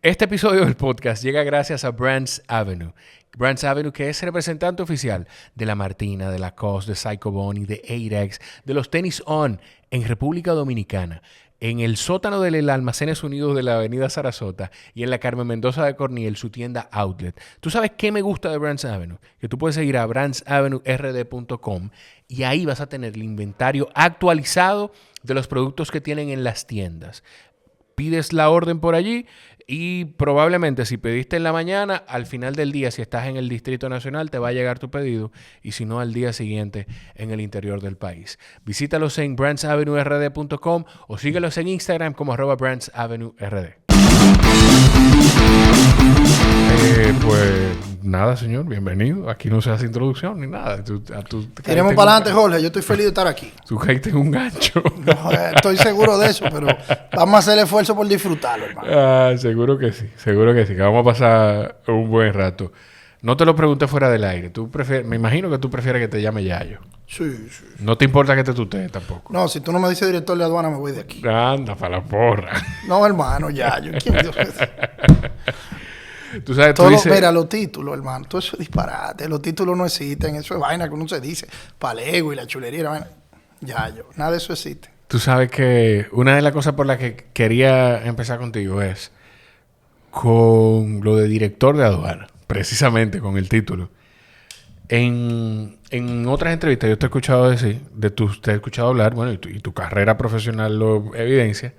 Este episodio del podcast llega gracias a Brands Avenue. Brands Avenue, que es representante oficial de la Martina, de Lacoste, de Psycho Bunny, de Adex, de los tenis On en República Dominicana, en el sótano del Almacenes Unidos de la Avenida Sarasota y en la Carmen Mendoza de Corniel, su tienda Outlet. ¿Tú sabes qué me gusta de Brands Avenue? Que tú puedes seguir a brandsavenuerd.com y ahí vas a tener el inventario actualizado de los productos que tienen en las tiendas. Pides la orden por allí y probablemente si pediste en la mañana, al final del día, si estás en el Distrito Nacional, te va a llegar tu pedido y si no, al día siguiente en el interior del país. Visítalos en brandsavenuerd.com o síguelos en Instagram como @brandsavenuerd. Pues nada, señor, bienvenido. Aquí no se hace introducción ni nada. Tiremos para adelante, Jorge. Yo estoy feliz de estar aquí. Tú caíste en un gancho. No, estoy seguro de eso, pero vamos a hacer el esfuerzo por disfrutarlo, hermano. Seguro que sí, que vamos a pasar un buen rato. No te lo pregunté fuera del aire. Me imagino que tú prefieres que te llame Yayo. Sí. No te importa que te tutee tampoco. No, si tú no me dices director de aduana, me voy de aquí. Anda, para la porra. No, hermano, Yayo. ¿Quién Dios es? Tú sabes, tú dices... Mira, los títulos, hermano. Todo eso es disparate. Los títulos no existen. Eso es vaina que uno se dice. Palego y la chulería. La vaina. Yayo. Nada de eso existe. Tú sabes que una de las cosas por las que quería empezar contigo es con lo de director de aduana. Precisamente con el título. En otras entrevistas yo te he escuchado decir, te he escuchado hablar, bueno, y tu carrera profesional lo evidencia,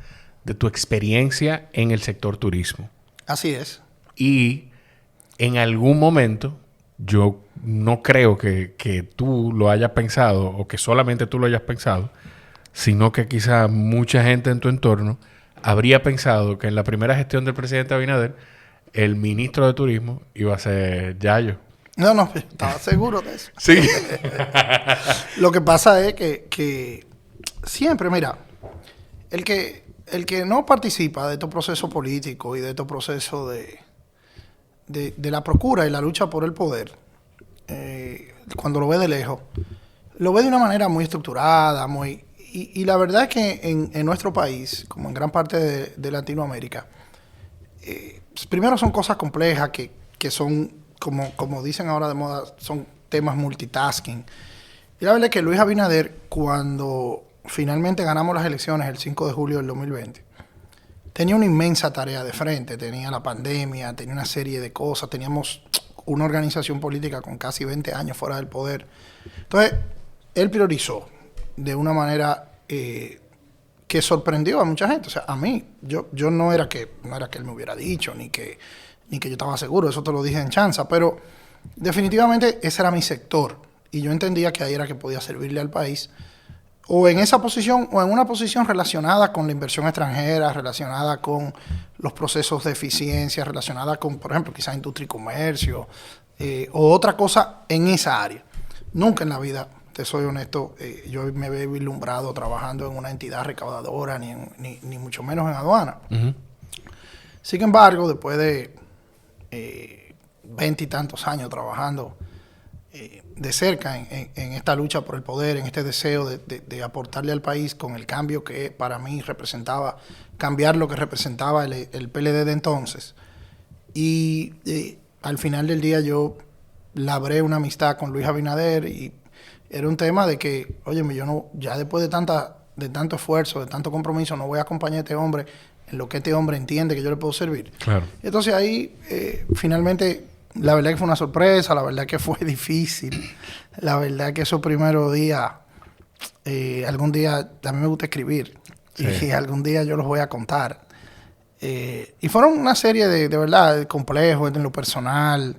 de tu experiencia en el sector turismo. Así es. Y en algún momento, yo no creo que tú lo hayas pensado o que solamente tú lo hayas pensado, sino que quizá mucha gente en tu entorno habría pensado que en la primera gestión del presidente Abinader, el ministro de Turismo iba a ser Yayo. No, estaba seguro de eso. Sí. Lo que pasa es que siempre, mira, el que no participa de estos procesos políticos y de estos procesos de la procura y la lucha por el poder, cuando lo ve de lejos, lo ve de una manera muy estructurada, y la verdad es que en nuestro país, como en gran parte de Latinoamérica, primero son cosas complejas que son, como dicen ahora de moda, son temas multitasking. Y la verdad es que Luis Abinader, cuando finalmente ganamos las elecciones el 5 de julio del 2020, tenía una inmensa tarea de frente. Tenía la pandemia, tenía una serie de cosas, teníamos una organización política con casi 20 años fuera del poder. Entonces, él priorizó de una manera que sorprendió a mucha gente. O sea, a mí, yo no era que él me hubiera dicho, ni que yo estaba seguro, eso te lo dije en chanza, pero definitivamente ese era mi sector y yo entendía que ahí era que podía servirle al país, o en esa posición, o en una posición relacionada con la inversión extranjera, relacionada con los procesos de eficiencia, relacionada con, por ejemplo, quizás industria y comercio, o otra cosa en esa área. Nunca en la vida, te soy honesto, yo me veo vislumbrado trabajando en una entidad recaudadora, ni mucho menos en aduana. Uh-huh. Sin embargo, después de 20 y tantos años trabajando de cerca en esta lucha por el poder, en este deseo de aportarle al país con el cambio que para mí representaba, cambiar lo que representaba el PLD de entonces. Y al final del día yo labré una amistad con Luis Abinader y era un tema de que, óyeme, yo no, ya después de tanto esfuerzo, de tanto compromiso, no voy a acompañar a este hombre en lo que este hombre entiende que yo le puedo servir. Claro. Entonces ahí, finalmente, la verdad que fue una sorpresa, la verdad que fue difícil, la verdad que esos primeros días, algún día, a mí me gusta escribir, sí. Y algún día yo los voy a contar. Y fueron una serie de verdad, complejos en lo personal,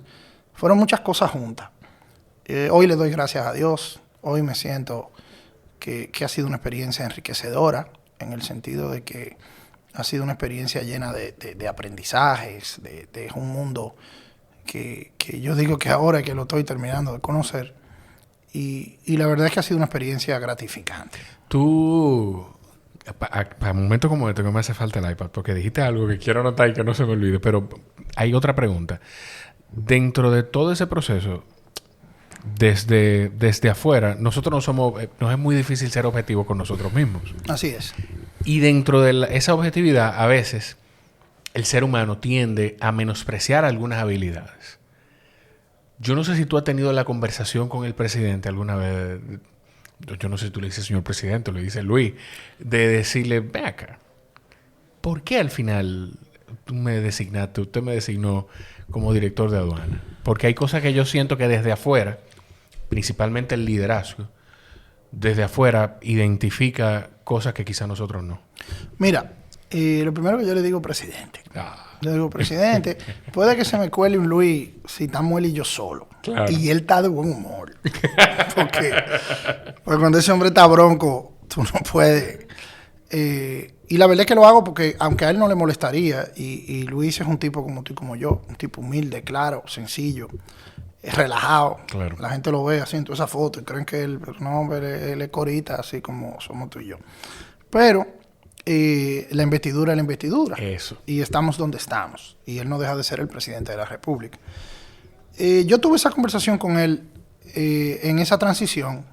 fueron muchas cosas juntas. Hoy le doy gracias a Dios, hoy me siento que ha sido una experiencia enriquecedora, en el sentido de que ha sido una experiencia llena de aprendizajes, de un mundo que yo digo que ahora que lo estoy terminando de conocer. Y la verdad es que ha sido una experiencia gratificante. Tú, para momentos como este, que me hace falta el iPad, porque dijiste algo que quiero anotar y que no se me olvide, pero hay otra pregunta. Dentro de todo ese proceso, desde afuera, nosotros nos es muy difícil ser objetivos con nosotros mismos. Así es. Y dentro de esa objetividad, a veces, el ser humano tiende a menospreciar algunas habilidades. Yo no sé si tú has tenido la conversación con el presidente alguna vez. Yo no sé si tú le dices señor presidente o le dices Luis, de decirle, ven acá, ¿por qué al final usted me designó como director de aduana? Porque hay cosas que yo siento que desde afuera, principalmente el liderazgo, desde afuera identifica cosas que quizá nosotros no. Mira, lo primero que yo le digo, presidente. Yo digo, presidente, puede que se me cuele un Luis si estamos él y yo solo. Claro. Y él está de buen humor. Porque cuando ese hombre está bronco, tú no puedes. Y la verdad es que lo hago porque, aunque a él no le molestaría, y Luis es un tipo como tú y como yo, un tipo humilde, claro, sencillo, relajado. Claro. La gente lo ve así en toda esa foto y creen que él, pero no, hombre, él es corita, así como somos tú y yo. Pero la investidura es la investidura. Eso. Y estamos donde estamos. Y él no deja de ser el presidente de la República. Yo tuve esa conversación con él en esa transición.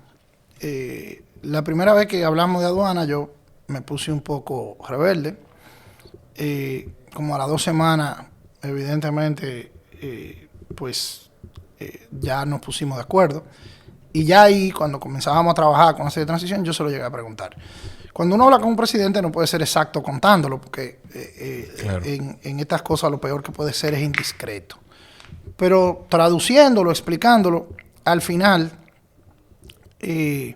La primera vez que hablamos de aduana, yo me puse un poco rebelde. Como a las 2 semanas, evidentemente, ya nos pusimos de acuerdo. Y ya ahí, cuando comenzábamos a trabajar con esa transición, yo se lo llegué a preguntar. Cuando uno habla con un presidente no puede ser exacto contándolo, porque claro. en estas cosas lo peor que puede ser es indiscreto. Pero traduciéndolo, explicándolo, al final, él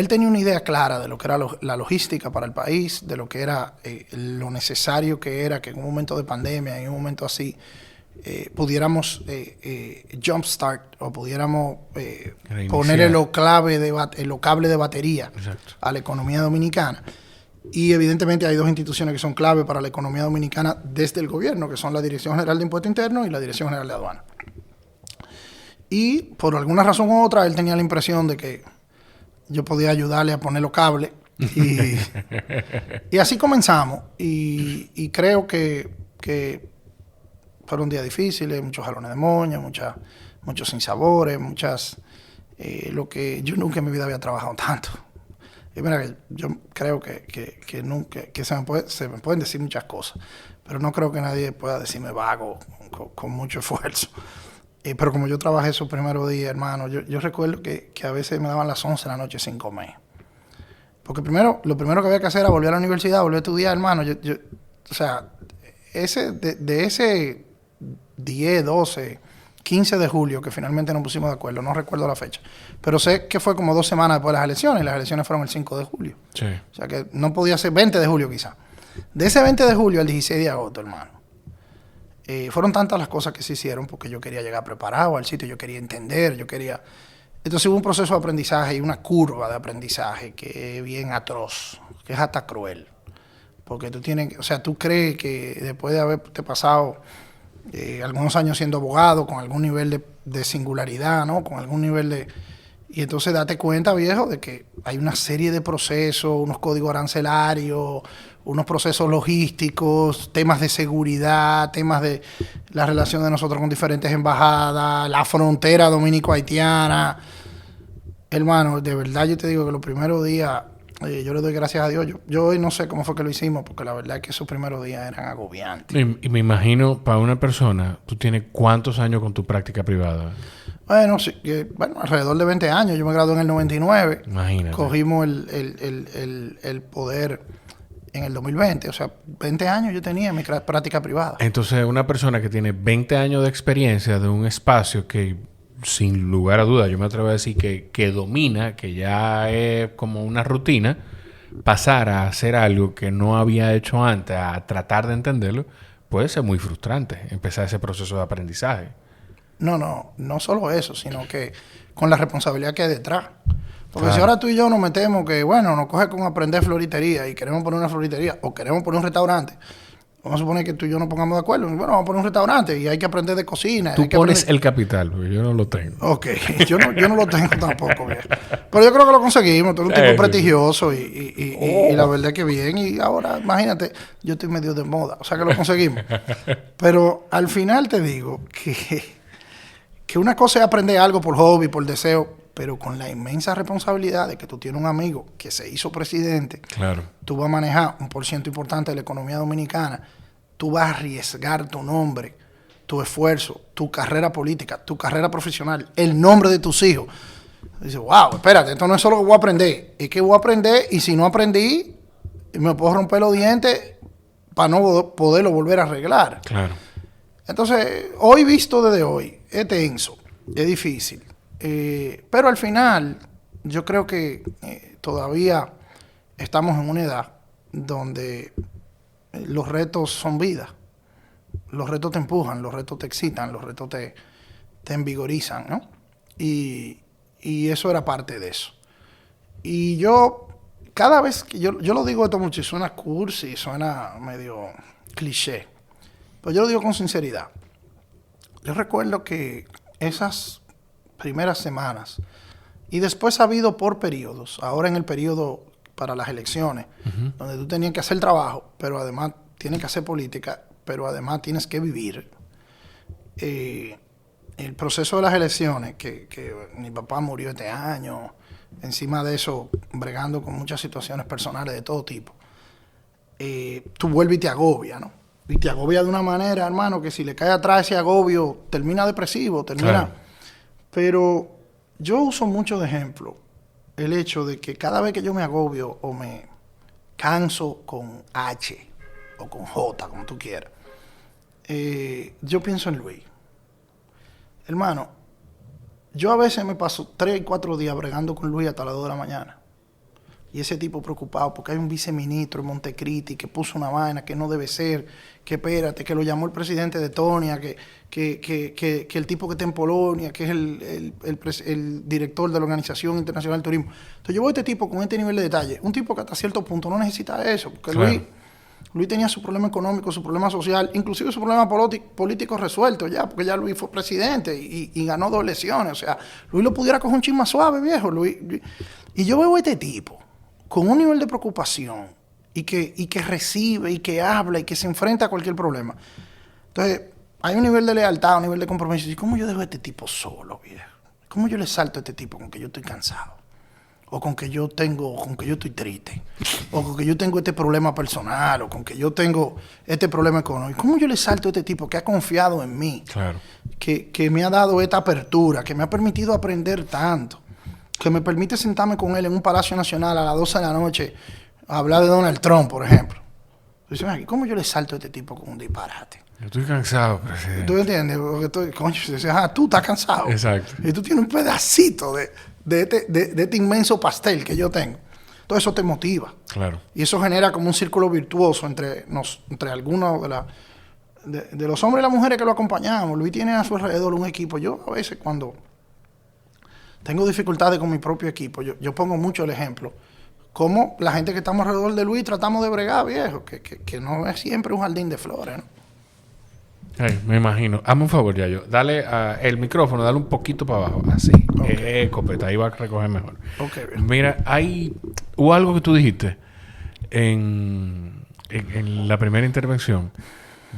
tenía una idea clara de lo que era la logística para el país, de lo que era lo necesario que era que en un momento de pandemia, en un momento así, pudiéramos jumpstart o pudiéramos ponerle los cables de batería. Exacto. A la economía dominicana. Y evidentemente hay 2 instituciones que son clave para la economía dominicana desde el gobierno, que son la Dirección General de Impuestos Internos y la Dirección General de Aduana. Y por alguna razón u otra, él tenía la impresión de que yo podía ayudarle a poner los cables. Y así comenzamos. Y creo que fueron días difíciles, muchos jalones de moña, muchos sinsabores, lo que yo nunca en mi vida había trabajado tanto. Y mira, yo creo que nunca, que se me pueden decir muchas cosas, pero no creo que nadie pueda decirme vago con mucho esfuerzo. Pero como yo trabajé esos primeros días, hermano, yo recuerdo que a veces me daban las 11 de la noche sin comer. Porque lo primero que había que hacer era volver a la universidad, volver a estudiar, hermano. O sea, de ese 10, 12, 15 de julio, que finalmente nos pusimos de acuerdo, no recuerdo la fecha, pero sé que fue como 2 semanas después de las elecciones, y las elecciones fueron el 5 de julio. Sí. O sea que no podía ser 20 de julio quizá. De ese 20 de julio al 16 de agosto, hermano, fueron tantas las cosas que se hicieron porque yo quería llegar preparado al sitio, yo quería entender, Entonces hubo un proceso de aprendizaje y una curva de aprendizaje que es bien atroz, que es hasta cruel. Porque tú crees que después de haberte pasado algunos años siendo abogado, con algún nivel de singularidad, ¿no? Con algún nivel de... Y entonces date cuenta, viejo, de que hay una serie de procesos, unos códigos arancelarios, unos procesos logísticos, temas de seguridad, temas de la relación de nosotros con diferentes embajadas, la frontera dominico-haitiana. Hermano, de verdad yo te digo que los primeros días, yo le doy gracias a Dios. Yo hoy no sé cómo fue que lo hicimos, porque la verdad es que esos primeros días eran agobiantes. Y me imagino, para una persona, ¿tú tienes cuántos años con tu práctica privada? Bueno, sí, alrededor de 20 años. Yo me gradué en el 99. Imagínate. Cogimos el poder en el 2020. O sea, 20 años yo tenía en mi práctica privada. Entonces, una persona que tiene 20 años de experiencia de un espacio que, sin lugar a dudas, yo me atrevo a decir que domina, que ya es como una rutina, pasar a hacer algo que no había hecho antes, a tratar de entenderlo, puede ser muy frustrante, empezar ese proceso de aprendizaje. No solo eso, sino que con la responsabilidad que hay detrás. Porque claro. Si ahora tú y yo nos metemos que, bueno, nos coge con aprender floritería y queremos poner una floritería o queremos poner un restaurante, vamos a suponer que tú y yo nos pongamos de acuerdo. Bueno, vamos a poner un restaurante y hay que aprender de cocina. Tú pones el capital, porque yo no lo tengo. Ok, yo no lo tengo tampoco, viejo. Pero yo creo que lo conseguimos. Tú eres un tipo prestigioso y la verdad que bien. Y ahora, imagínate, yo estoy medio de moda. O sea que lo conseguimos. Pero al final te digo que una cosa es aprender algo por hobby, por deseo, pero con la inmensa responsabilidad de que tú tienes un amigo que se hizo presidente. Claro. Tú vas a manejar un % importante de la economía dominicana tú vas a arriesgar tu nombre, tu esfuerzo, tu carrera política, tu carrera profesional, el nombre de tus hijos. Dice, wow, espérate, esto no es solo que voy a aprender, es que voy a aprender y si no aprendí, me puedo romper los dientes para no poderlo volver a arreglar. Claro. Entonces, hoy visto desde hoy, es tenso, es difícil. Pero al final, yo creo que todavía estamos en una edad donde los retos son vida. Los retos te empujan, los retos te excitan, los retos te envigorizan, ¿no? Y eso era parte de eso. Y yo, cada vez que yo lo digo esto mucho, y suena cursi, suena medio cliché, pero yo lo digo con sinceridad. Yo recuerdo que esas primeras semanas, y después ha habido por periodos, ahora en el periodo para las elecciones, donde tú tenías que hacer trabajo, pero además tienes que hacer política, pero además tienes que vivir. El proceso de las elecciones, que mi papá murió este año, encima de eso, bregando con muchas situaciones personales de todo tipo, tú vuelves y te agobia, ¿no? Y te agobia de una manera, hermano, que si le cae atrás ese agobio, termina depresivo, termina... Claro. Pero yo uso mucho de ejemplo el hecho de que cada vez que yo me agobio o me canso con H o con J, como tú quieras, yo pienso en Luis. Hermano, yo a veces me paso 3 y 4 días bregando con Luis hasta las 2 de la mañana. Y ese tipo preocupado porque hay un viceministro en Montecristi que puso una vaina que no debe ser, que espérate, que lo llamó el presidente de Tonia, que el tipo que está en Polonia, que es el director de la Organización Internacional del Turismo. Entonces yo voy a este tipo con este nivel de detalle, un tipo que hasta cierto punto no necesita eso, porque claro. Luis tenía su problema económico, su problema social, inclusive su problema político resuelto ya, porque ya Luis fue presidente y ganó 2 elecciones. O sea, Luis lo pudiera coger un chin más suave, viejo. Luis. Y yo veo a este tipo con un nivel de preocupación y que recibe y que habla y que se enfrenta a cualquier problema. Entonces, hay un nivel de lealtad, un nivel de compromiso. ¿Y cómo yo dejo a este tipo solo, viejo? ¿Cómo yo le salto a este tipo con que yo estoy cansado? O con que yo estoy triste, o con que yo tengo este problema personal, o con que yo tengo este problema económico. ¿Cómo yo le salto a este tipo que ha confiado en mí? Claro. Que me ha dado esta apertura, que me ha permitido aprender tanto, que me permite sentarme con él en un Palacio Nacional a las 12 de la noche a hablar de Donald Trump, por ejemplo? Entonces, ¿cómo yo le salto a este tipo con un disparate? Yo estoy cansado, presidente. ¿Tú entiendes? Porque tú estás cansado. Exacto. Y tú tienes un pedacito de este inmenso pastel que yo tengo. Todo eso te motiva. Claro. Y eso genera como un círculo virtuoso entre algunos de los hombres y las mujeres que lo acompañamos. Luis tiene a su alrededor un equipo. Yo a veces cuando tengo dificultades con mi propio equipo, yo pongo mucho el ejemplo. Como la gente que estamos alrededor de Luis tratamos de bregar, viejo. Que no es siempre un jardín de flores, ¿no? Ay, me imagino. Hazme un favor, Yayo. Dale el micrófono, dale un poquito para abajo. Así. Okay. Copeta, ahí va a recoger mejor. Okay, mira, hubo algo que tú dijiste en la primera intervención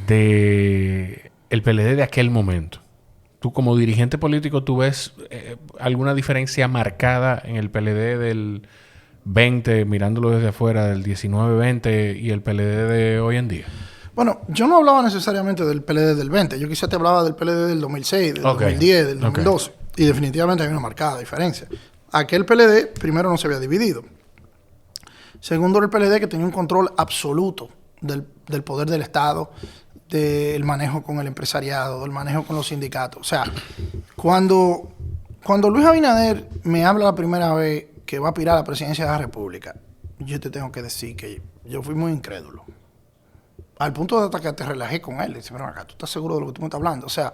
de el PLD de aquel momento. Tú como dirigente político, ¿tú ves alguna diferencia marcada en el PLD del 20, mirándolo desde afuera, del 19-20 y el PLD de hoy en día? Bueno, yo no hablaba necesariamente del PLD del 20. Yo quizás te hablaba del PLD del 2006, del 2010, del 2012. Y definitivamente hay una marcada diferencia. Aquel PLD, primero, no se había dividido. Segundo, era el PLD que tenía un control absoluto del poder del Estado, del manejo con el empresariado, del manejo con los sindicatos. O sea, cuando Luis Abinader me habla la primera vez que va a aspirar a la presidencia de la República, yo te tengo que decir que yo fui muy incrédulo. Al punto de hasta que te relajé con él. Dice, pero acá, ¿tú estás seguro de lo que tú me estás hablando? O sea,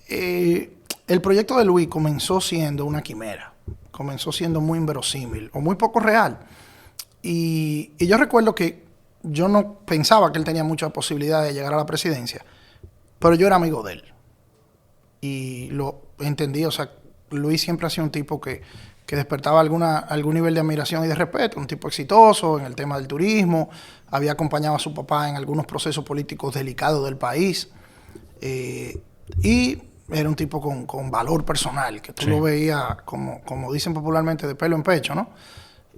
el proyecto de Luis comenzó siendo una quimera. Comenzó siendo muy inverosímil o muy poco real. Y yo recuerdo que yo no pensaba que él tenía mucha posibilidad de llegar a la presidencia, pero yo era amigo de él. Y lo entendí. O sea, Luis siempre ha sido un tipo que despertaba algún nivel de admiración y de respeto, un tipo exitoso en el tema del turismo, había acompañado a su papá en algunos procesos políticos delicados del país, y era un tipo con valor personal, que tú lo veías, como dicen popularmente, de pelo en pecho, ¿no?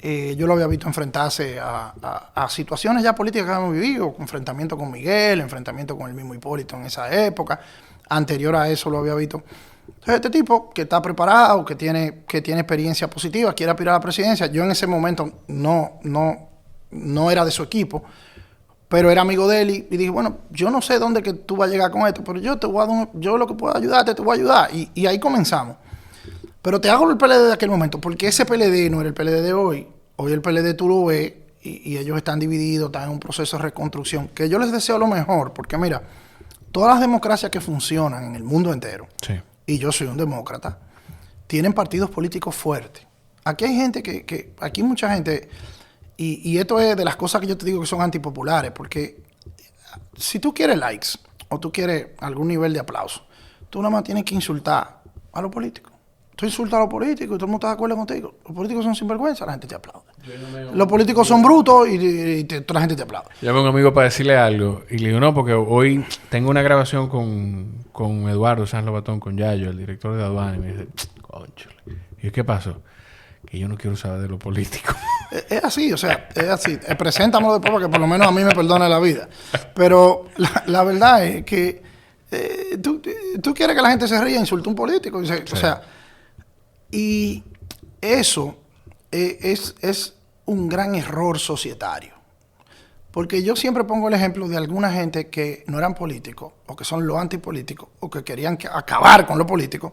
Yo lo había visto enfrentarse a situaciones ya políticas que habíamos vivido, enfrentamiento con Miguel, enfrentamiento con el mismo Hipólito en esa época. Anterior a eso lo había visto. Entonces, este tipo que está preparado, que tiene experiencia positiva, quiere aspirar a la presidencia. Yo en ese momento no era de su equipo, pero era amigo de él y dije, bueno, yo no sé dónde que tú vas a llegar con esto, pero yo te voy a dar yo lo que pueda ayudarte, te voy a ayudar. Y ahí comenzamos. Pero te hago el PLD de aquel momento, porque ese PLD no era el PLD de hoy. Hoy el PLD tú lo ves y ellos están divididos, están en un proceso de reconstrucción, que yo les deseo lo mejor, porque mira, todas las democracias que funcionan en el mundo entero, Sí. y yo soy un demócrata, tienen partidos políticos fuertes. Aquí hay gente aquí mucha gente, y esto es de las cosas que yo te digo que son antipopulares, porque si tú quieres likes o tú quieres algún nivel de aplauso, tú nada más tienes que insultar a los políticos. Tú insultas a los políticos y todo el mundo está de acuerdo contigo. Los políticos son sinvergüenza, la gente te aplaude. Los políticos son brutos y toda la gente te aplaude. Llamé a un amigo para decirle algo y le digo, no, porque hoy tengo una grabación con Eduardo Sanz Lobatón, con Yayo, el director de aduana, y me dice, cónchale. Y yo, ¿qué pasó? Que yo no quiero saber de lo político. Es así, o sea, es así. Preséntamelo después para que por lo menos a mí me perdone la vida. Pero la verdad es que tú quieres que la gente se ría e insulte a un político. Sí. O sea, y eso es un gran error societario. Porque yo siempre pongo el ejemplo de alguna gente que no eran políticos, o que son los antipolíticos, o que querían acabar con los políticos,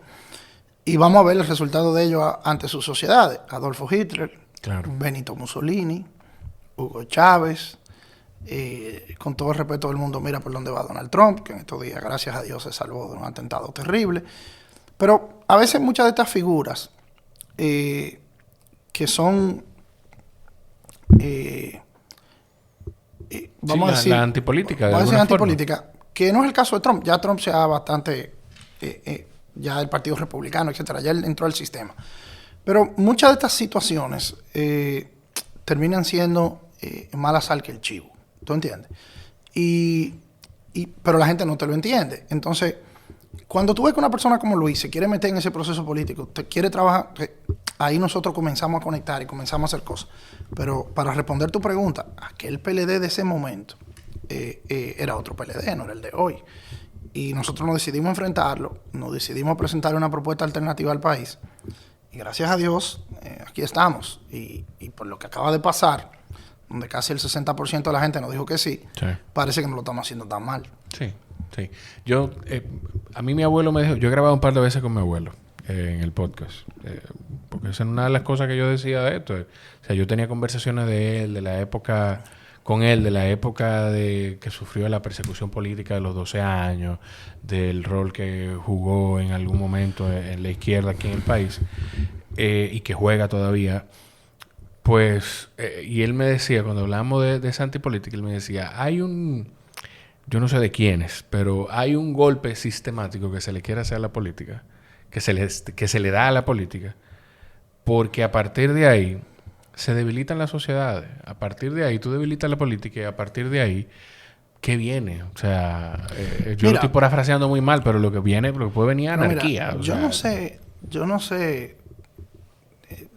y vamos a ver el resultado de ellos ante sus sociedades. Adolfo Hitler, Claro. Benito Mussolini, Hugo Chávez, con todo el respeto del mundo, mira por dónde va Donald Trump, que en estos días, gracias a Dios, se salvó de un atentado terrible. Pero a veces muchas de estas figuras que son, vamos a decir... La antipolítica. Vamos a decir alguna antipolítica, que no es el caso de Trump. Ya Trump se ha bastante... ya el Partido Republicano, etcétera, ya él entró al sistema. Pero muchas de estas situaciones terminan siendo mala sal que el chivo. ¿Tú entiendes? Pero la gente no te lo entiende. Entonces, cuando tú ves que una persona como Luis se quiere meter en ese proceso político, te quiere trabajar, ahí nosotros comenzamos a conectar y comenzamos a hacer cosas. Pero para responder tu pregunta, aquel PLD de ese momento era otro PLD, no era el de hoy. Y nosotros nos decidimos enfrentarlo, nos decidimos presentar una propuesta alternativa al país. Y gracias a Dios, aquí estamos. Y por lo que acaba de pasar, donde casi el 60% de la gente nos dijo que sí, parece que no lo estamos haciendo tan mal. Sí, sí. Yo, a mí mi abuelo me dijo, yo he grabado un par de veces con mi abuelo en el podcast, porque esa es una de las cosas que yo decía de esto. O sea, yo tenía conversaciones de él, de la época... con él, de la época de que sufrió la persecución política de los 12 años, del rol que jugó en algún momento en la izquierda aquí en el país, y que juega todavía, pues, y él me decía, cuando hablamos de esa antipolítica, él me decía, hay un, yo no sé de quiénes, pero hay un golpe sistemático que se le quiere hacer a la política, que se le da a la política, porque a partir de ahí se debilitan las sociedades. A partir de ahí tú debilitas la política y a partir de ahí, ¿qué viene? O sea, yo lo estoy parafraseando muy mal, pero lo que viene, lo que puede venir es anarquía. Mira, yo no sé,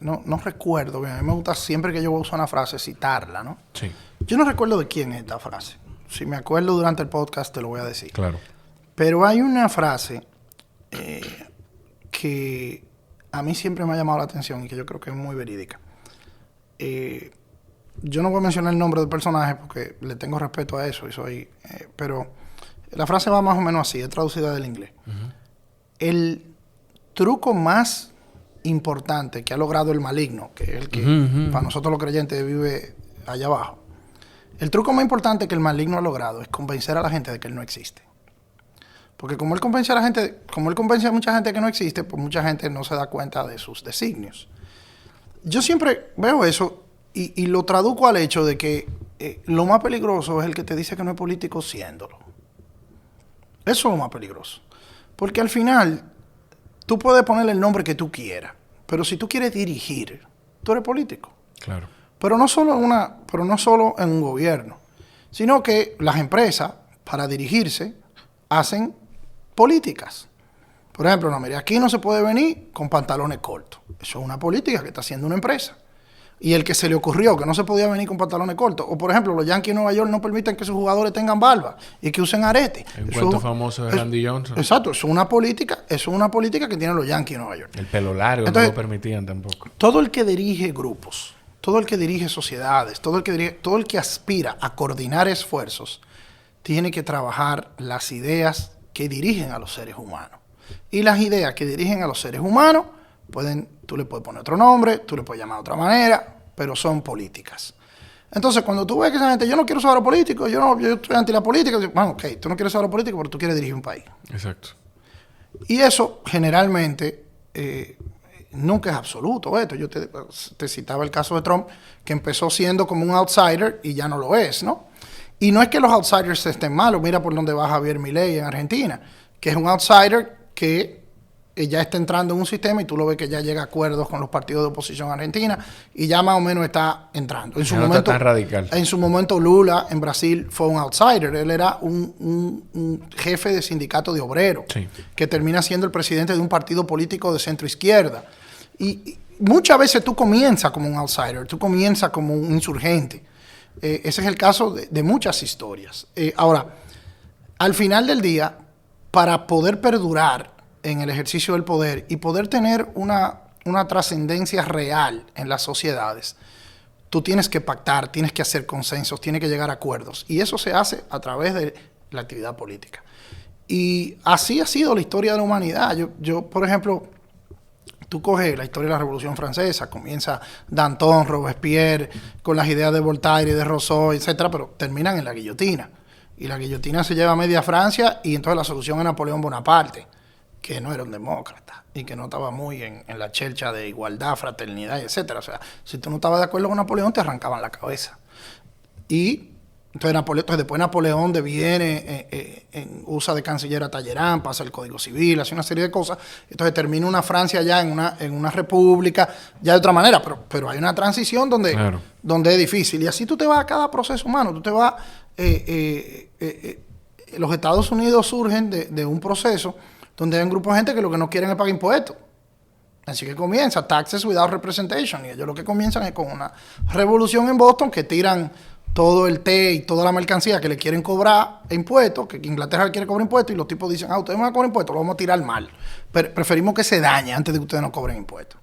no recuerdo bien. A mí me gusta siempre que yo uso una frase citarla, ¿no? Sí. Yo no recuerdo de quién es esta frase. Si me acuerdo durante el podcast te lo voy a decir. Claro. Pero hay una frase que a mí siempre me ha llamado la atención y que yo creo que es muy verídica. Yo no voy a mencionar el nombre del personaje porque le tengo respeto a eso pero la frase va más o menos así, es traducida del inglés. Uh-huh. El truco más importante que ha logrado el maligno, que es el que para nosotros los creyentes vive allá abajo, el truco más importante que el maligno ha logrado es convencer a la gente de que él no existe. Porque como él convence a mucha gente que no existe, pues mucha gente no se da cuenta de sus designios. Yo siempre veo eso y lo traduzco al hecho de que lo más peligroso es el que te dice que no es político siéndolo. Eso es lo más peligroso. Porque al final, tú puedes ponerle el nombre que tú quieras, pero si tú quieres dirigir, tú eres político. Claro. Pero no solo en un gobierno, sino que las empresas, para dirigirse, hacen políticas. Por ejemplo, no, mire, aquí no se puede venir con pantalones cortos. Eso es una política que está haciendo una empresa. y el que se le ocurrió que no se podía venir con pantalones cortos. O, por ejemplo, los Yankees de Nueva York no permiten que sus jugadores tengan barba y que usen arete. El cuento famoso de Randy Johnson. Exacto, es una política que tienen los Yankees de Nueva York. El pelo largo. Entonces, no lo permitían tampoco. Todo el que dirige grupos, todo el que dirige sociedades, todo el que aspira a coordinar esfuerzos, tiene que trabajar las ideas que dirigen a los seres humanos. Y las ideas que dirigen a los seres humanos, tú le puedes poner otro nombre, tú le puedes llamar de otra manera, pero son políticas. Entonces, cuando tú ves que esa gente, yo no quiero saber lo político, yo estoy anti la política, bueno, ok, tú no quieres saber lo político, pero tú quieres dirigir un país. Exacto. Y eso, generalmente, nunca es absoluto esto. Yo te citaba el caso de Trump, que empezó siendo como un outsider y ya no lo es, ¿no? Y no es que los outsiders estén malos. Mira por dónde va Javier Milei en Argentina, que es un outsider que ya está entrando en un sistema y tú lo ves que ya llega a acuerdos con los partidos de oposición argentina y ya más o menos está entrando. En su momento, no está tan radical. En su momento Lula en Brasil fue un outsider. Él era un jefe de sindicato de obreros, sí, que termina siendo el presidente de un partido político de centro izquierda. Y muchas veces tú comienzas como un outsider, tú comienzas como un insurgente. Ese es el caso de muchas historias. Ahora, al final del día, para poder perdurar en el ejercicio del poder y poder tener una trascendencia real en las sociedades, tú tienes que pactar, tienes que hacer consensos, tienes que llegar a acuerdos. Y eso se hace a través de la actividad política. Y así ha sido la historia de la humanidad. Yo por ejemplo, tú coges la historia de la Revolución Francesa, comienza Danton, Robespierre, con las ideas de Voltaire y de Rousseau, etcétera, pero terminan en la guillotina. Y la guillotina se lleva a media Francia y entonces la solución es Napoleón Bonaparte, que no era un demócrata y que no estaba muy en la chelcha de igualdad, fraternidad, etcétera. O sea, si tú no estabas de acuerdo con Napoleón, te arrancaban la cabeza. Y entonces después Napoleón deviene, usa de canciller a Talleyrand, pasa el Código Civil, hace una serie de cosas. Entonces termina una Francia ya en una república, ya de otra manera, pero hay una transición donde es difícil. Y así tú te vas a cada proceso humano, tú te vas... los Estados Unidos surgen de un proceso donde hay un grupo de gente que lo que no quieren es pagar impuestos. Así que comienza Taxes Without Representation. Y ellos lo que comienzan es con una revolución en Boston que tiran todo el té y toda la mercancía que le quieren cobrar impuestos, que Inglaterra le quiere cobrar impuestos, y los tipos dicen, ustedes me van a cobrar impuestos, lo vamos a tirar mal. Pero preferimos que se dañe antes de que ustedes no cobren impuestos.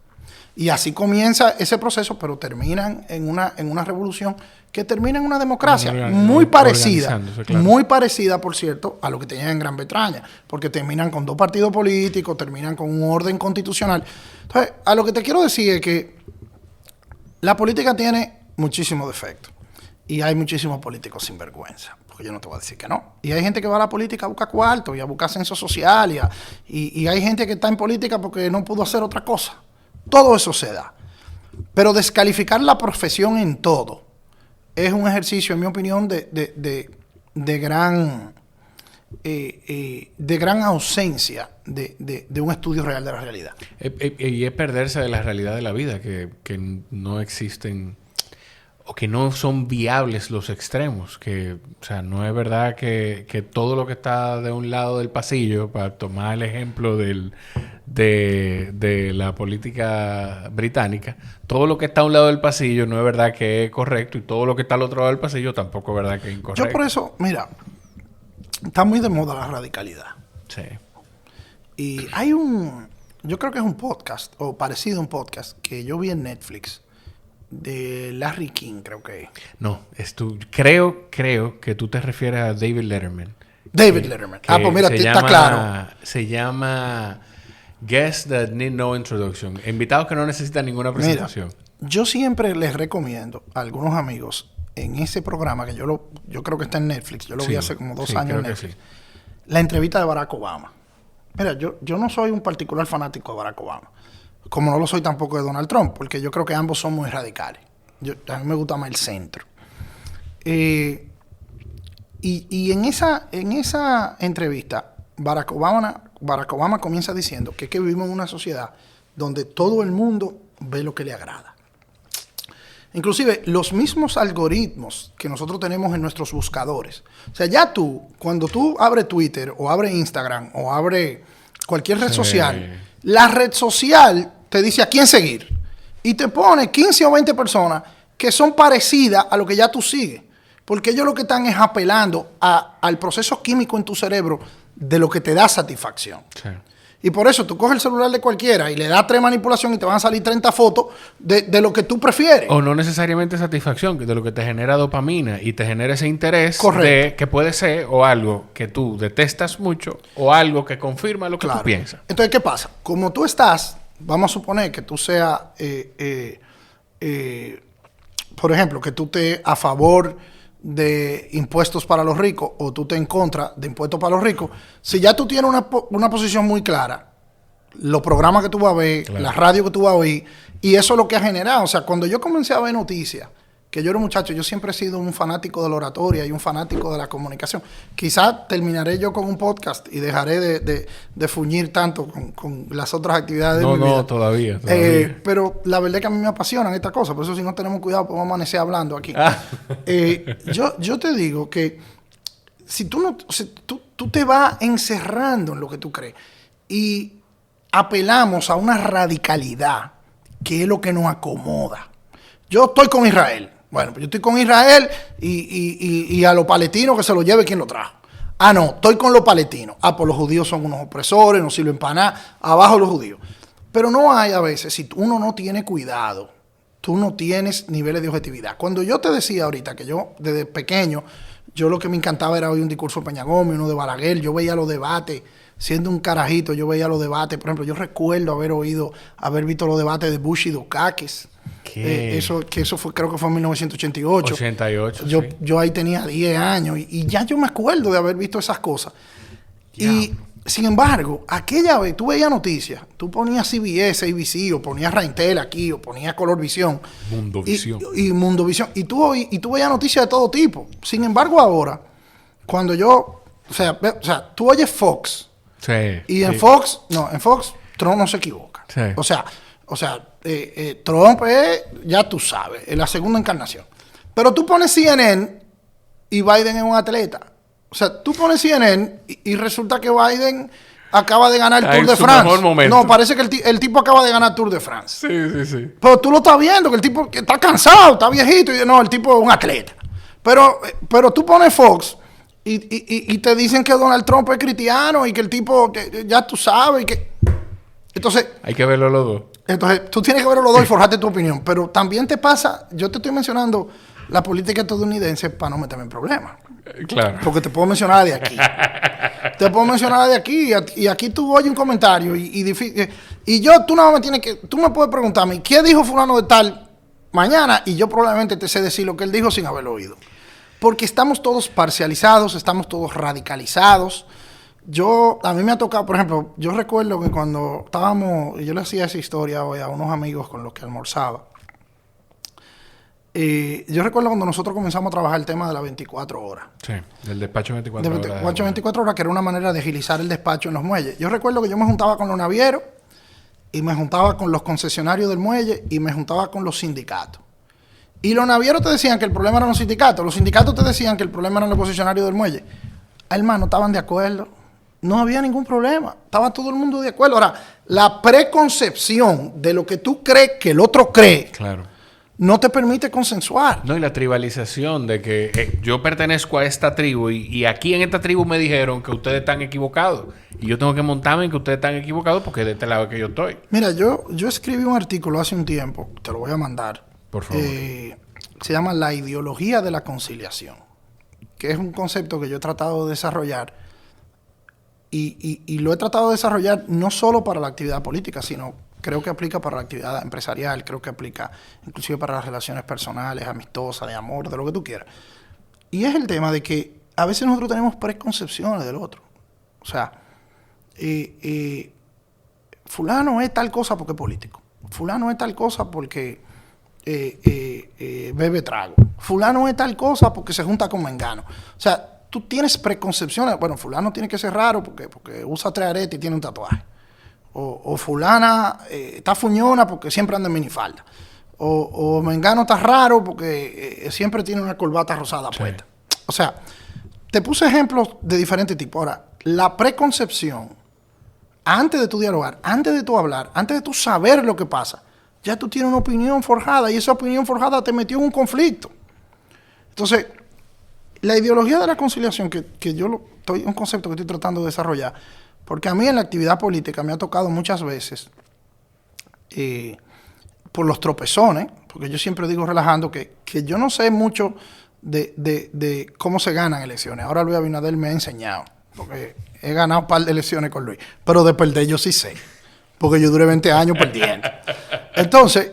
Y así comienza ese proceso, pero terminan en una revolución que termina en una democracia muy parecida, claro, muy parecida, por cierto, a lo que tenían en Gran Bretaña, porque terminan con 2 partidos políticos, terminan con un orden constitucional. Entonces, a lo que te quiero decir es que la política tiene muchísimos defectos y hay muchísimos políticos sin vergüenza, porque yo no te voy a decir que no. Y hay gente que va a la política a buscar cuarto y a buscar censo social y hay gente que está en política porque no pudo hacer otra cosa. Todo eso se da. Pero descalificar la profesión en todo es un ejercicio, en mi opinión, de gran ausencia de un estudio real de la realidad. Y es perderse de la realidad de la vida, que no existen o que no son viables los extremos. Que, o sea, no es verdad que todo lo que está de un lado del pasillo, para tomar el ejemplo de la política británica, todo lo que está a un lado del pasillo no es verdad que es correcto y todo lo que está al otro lado del pasillo tampoco es verdad que es incorrecto. Yo por eso, mira, está muy de moda la radicalidad. Sí. Y hay yo creo que es un podcast, o parecido a un podcast, que yo vi en Netflix, de Larry King, creo que es. No, creo que tú te refieres a David Letterman. David Letterman. Pues mira, está claro. Se llama Guests That Need No Introduction. Invitados que no necesitan ninguna presentación. Mira, yo siempre les recomiendo a algunos amigos en ese programa, que yo creo que está en Netflix, yo lo vi hace como 2 años en Netflix, la entrevista de Barack Obama. Mira, yo no soy un particular fanático de Barack Obama, como no lo soy tampoco de Donald Trump, porque yo creo que ambos son muy radicales. A mí me gusta más el centro. Y en esa entrevista, Barack Obama comienza diciendo que vivimos en una sociedad donde todo el mundo ve lo que le agrada. Inclusive, los mismos algoritmos que nosotros tenemos en nuestros buscadores. O sea, ya cuando tú abres Twitter, o abres Instagram, o abres cualquier red social, la red social te dice a quién seguir. y te pone 15 o 20 personas que son parecidas a lo que ya tú sigues. Porque ellos lo que están es apelando al proceso químico en tu cerebro de lo que te da satisfacción. Sí. Y por eso tú coges el celular de cualquiera y le das 3 manipulaciones y te van a salir 30 fotos de lo que tú prefieres. O no necesariamente satisfacción, de lo que te genera dopamina y te genera ese interés. Correcto. De que puede ser o algo que tú detestas mucho o algo que confirma lo que tú piensas. Entonces, ¿qué pasa? Como tú estás, vamos a suponer que tú seas, por ejemplo, que tú estés a favor de impuestos para los ricos o tú te en contra de impuestos para los ricos, si ya tú tienes una posición muy clara, los programas que tú vas a ver, claro, la radio que tú vas a oír, y eso es lo que ha generado. O sea, cuando yo comencé a ver noticias, que yo era un muchacho, yo siempre he sido un fanático de la oratoria y un fanático de la comunicación. Quizás terminaré yo con un podcast y dejaré de fuñir tanto con las otras actividades de mi vida. No, todavía. Pero la verdad es que a mí me apasionan estas cosas. Por eso si no tenemos cuidado podemos amanecer hablando aquí. Yo te digo que si tú no, tú te vas encerrando en lo que tú crees y apelamos a una radicalidad que es lo que nos acomoda. Yo estoy con Israel. Bueno, pues yo estoy con Israel y a los palestinos que se lo lleve quien lo trajo. Ah, no, estoy con los palestinos. Ah, pues los judíos son unos opresores, no sirven para nada. Abajo los judíos. Pero no hay a veces, si uno no tiene cuidado, tú no tienes niveles de objetividad. Cuando yo te decía ahorita que yo, desde pequeño, yo lo que me encantaba era oír un discurso de Peña Gómez, uno de Balaguer, yo veía los debates. Siendo un carajito, yo veía los debates. Por ejemplo, yo recuerdo haber visto los debates de Bush y Dukakis. Eso fue, creo que fue en 1988. 88, yo ahí tenía 10 años y ya yo me acuerdo de haber visto esas cosas. Yeah. Y, sin embargo, aquella vez tú veías noticias, tú ponías CBS, ABC, o ponías Raintel aquí, o ponías Colorvisión. Mundovisión. Y Mundovisión. Y tú veías noticias de todo tipo. Sin embargo, ahora, cuando yo... O sea, tú oyes Fox... Sí, y en Fox Trump no se equivoca. Sí. O sea, Trump es, ya tú sabes, es la segunda encarnación. Pero tú pones CNN y Biden es un atleta. O sea, tú pones CNN y resulta que Biden acaba de ganar el Tour de France. No, parece que el tipo acaba de ganar el Tour de France. Sí. Pero tú lo estás viendo, que el tipo está cansado, está viejito. Y no, el tipo es un atleta. Pero tú pones Fox... Y te dicen que Donald Trump es cristiano y que el tipo, que ya tú sabes, que... Entonces... Hay que verlo los dos. Entonces, tú tienes que verlo los dos y forjarte tu opinión. Pero también te pasa... Yo te estoy mencionando la política estadounidense para no meterme en problemas. Claro. Porque te puedo mencionar la de aquí. Y aquí tú oyes un comentario y yo, tú nada más tienes que... Tú me puedes preguntarme, ¿qué dijo fulano de tal mañana? Y yo probablemente te sé decir lo que él dijo sin haberlo oído. Porque estamos todos parcializados, estamos todos radicalizados. A mí me ha tocado, por ejemplo, yo recuerdo que cuando yo le hacía esa historia hoy a unos amigos con los que almorzaba. Yo recuerdo cuando nosotros comenzamos a trabajar el tema de las 24 horas. Sí, del despacho 24 horas. Del despacho 24 horas, que era una manera de agilizar el despacho en los muelles. Yo recuerdo que yo me juntaba con los navieros y me juntaba con los concesionarios del muelle y me juntaba con los sindicatos. Y los navieros te decían que el problema eran los sindicatos te decían que el problema eran los concesionarios del muelle. Hermano, estaban de acuerdo. No había ningún problema. Estaba todo el mundo de acuerdo. Ahora, la preconcepción de lo que tú crees que el otro cree, claro, no te permite consensuar. No, y la tribalización de que yo pertenezco a esta tribu y aquí en esta tribu me dijeron que ustedes están equivocados. Y yo tengo que montarme en que ustedes están equivocados porque es de este lado que yo estoy. Mira, yo escribí un artículo hace un tiempo, te lo voy a mandar. Por favor. Se llama La ideología de la conciliación, que es un concepto que yo he tratado de desarrollar y lo he tratado de desarrollar no solo para la actividad política, sino creo que aplica para la actividad empresarial, creo que aplica inclusive para las relaciones personales, amistosas, de amor, de lo que tú quieras. Y es el tema de que a veces nosotros tenemos preconcepciones del otro. O sea, fulano es tal cosa porque es político. Fulano es tal cosa porque bebe trago. Fulano es tal cosa porque se junta con mengano. O sea, tú tienes preconcepciones. Bueno, fulano tiene que ser raro porque usa 3 aretes y tiene un tatuaje. O fulana está fuñona porque siempre anda en minifalda. O mengano está raro porque siempre tiene una corbata rosada puesta. Sí. O sea, te puse ejemplos de diferentes tipos. Ahora, la preconcepción, antes de tu dialogar, antes de tu hablar, antes de tu saber lo que pasa, Ya tú tienes una opinión forjada y esa opinión forjada te metió en un conflicto. Entonces, la ideología de la conciliación, un concepto que estoy tratando de desarrollar, porque a mí en la actividad política me ha tocado muchas veces, por los tropezones, porque yo siempre digo relajando que yo no sé mucho de cómo se ganan elecciones. Ahora Luis Abinader me ha enseñado, porque he ganado un par de elecciones con Luis, pero de perder yo sí sé, porque yo duré 20 años perdiendo. Entonces,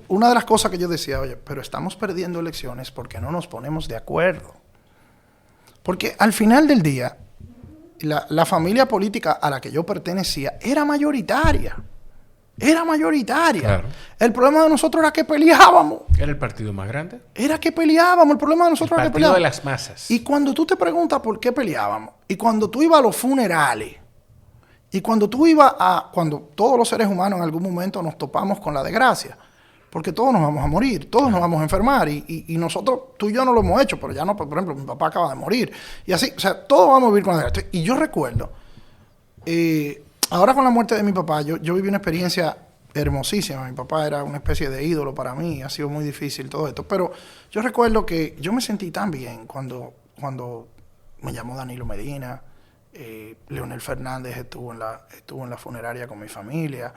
una de las cosas que yo decía, oye, pero estamos perdiendo elecciones porque no nos ponemos de acuerdo. Porque al final del día, la familia política a la que yo pertenecía era mayoritaria. Era mayoritaria. Claro. El problema de nosotros era que peleábamos. ¿Era el partido más grande? Era que peleábamos. El problema de nosotros era que Partido peleábamos. de las masas. Y cuando tú te preguntas por qué peleábamos, y cuando tú ibas a los funerales, y cuando todos los seres humanos en algún momento nos topamos con la desgracia, porque todos nos vamos a morir, todos nos vamos a enfermar, y nosotros, tú y yo no lo hemos hecho, pero ya no, por ejemplo, mi papá acaba de morir, y así, o sea, todos vamos a vivir con la desgracia. Y yo recuerdo, ahora con la muerte de mi papá, yo viví una experiencia hermosísima. Mi papá era una especie de ídolo para mí, ha sido muy difícil todo esto, pero yo recuerdo que yo me sentí tan bien cuando me llamó Danilo Medina, Leonel Fernández estuvo en la funeraria con mi familia.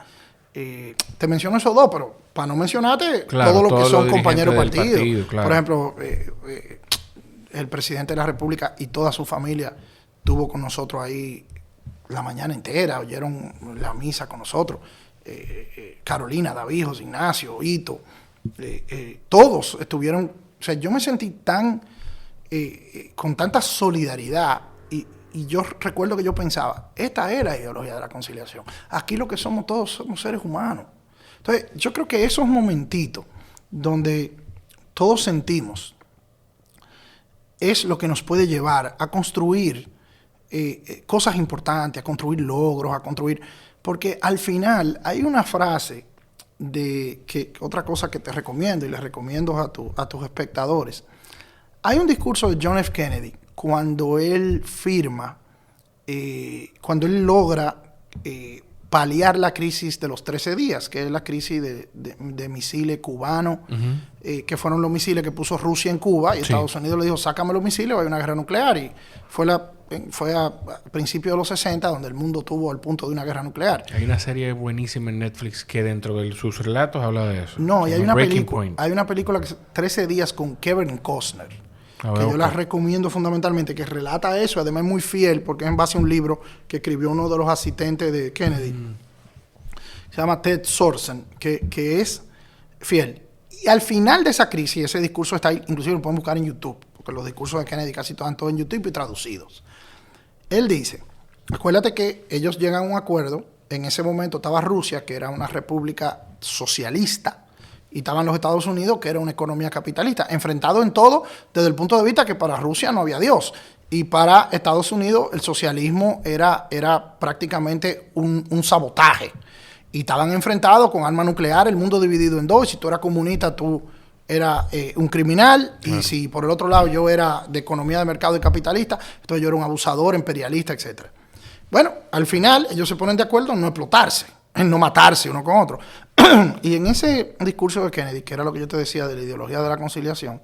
Te menciono esos dos, pero para no mencionarte todo lo que son compañeros de partido. Claro. Por ejemplo, el presidente de la República y toda su familia estuvo con nosotros ahí la mañana entera, oyeron la misa con nosotros. Carolina, David, José Ignacio, Hito, todos estuvieron. O sea, yo me sentí con tanta solidaridad y yo recuerdo que yo pensaba, esta es la ideología de la conciliación. Aquí lo que somos todos somos seres humanos. Entonces, yo creo que esos momentitos donde todos sentimos es lo que nos puede llevar a construir cosas importantes, a construir logros, porque al final hay una frase otra cosa que te recomiendo y les recomiendo a tus espectadores. Hay un discurso de John F. Kennedy cuando él cuando él logra paliar la crisis de los 13 días, que es la crisis de misiles cubanos, que fueron los misiles que puso Rusia en Cuba, y Estados Unidos le dijo, sácame los misiles o hay una guerra nuclear, y fue a principios de los 60 donde el mundo tuvo el punto de una guerra nuclear. Hay una serie buenísima en Netflix que dentro de sus relatos habla de eso. No, y hay una película que es 13 días con Kevin Costner, que yo la recomiendo fundamentalmente, que relata eso, además es muy fiel, porque es en base a un libro que escribió uno de los asistentes de Kennedy. Se llama Ted Sorensen, que es fiel. Y al final de esa crisis, ese discurso está ahí, inclusive lo pueden buscar en YouTube, porque los discursos de Kennedy casi están todos en YouTube y traducidos. Él dice, acuérdate que ellos llegan a un acuerdo, en ese momento estaba Rusia, que era una república socialista, y estaban los Estados Unidos, que era una economía capitalista, enfrentado en todo desde el punto de vista que para Rusia no había Dios. Y para Estados Unidos el socialismo era prácticamente un sabotaje. Y estaban enfrentados con armas nucleares, el mundo dividido en dos. Y si tú eras comunista, tú eras un criminal. Claro. Y si por el otro lado yo era de economía de mercado y capitalista, entonces yo era un abusador, imperialista, etc. Bueno, al final ellos se ponen de acuerdo en no explotarse, en no matarse uno con otro. Y en ese discurso de Kennedy, que era lo que yo te decía de la ideología de la conciliación,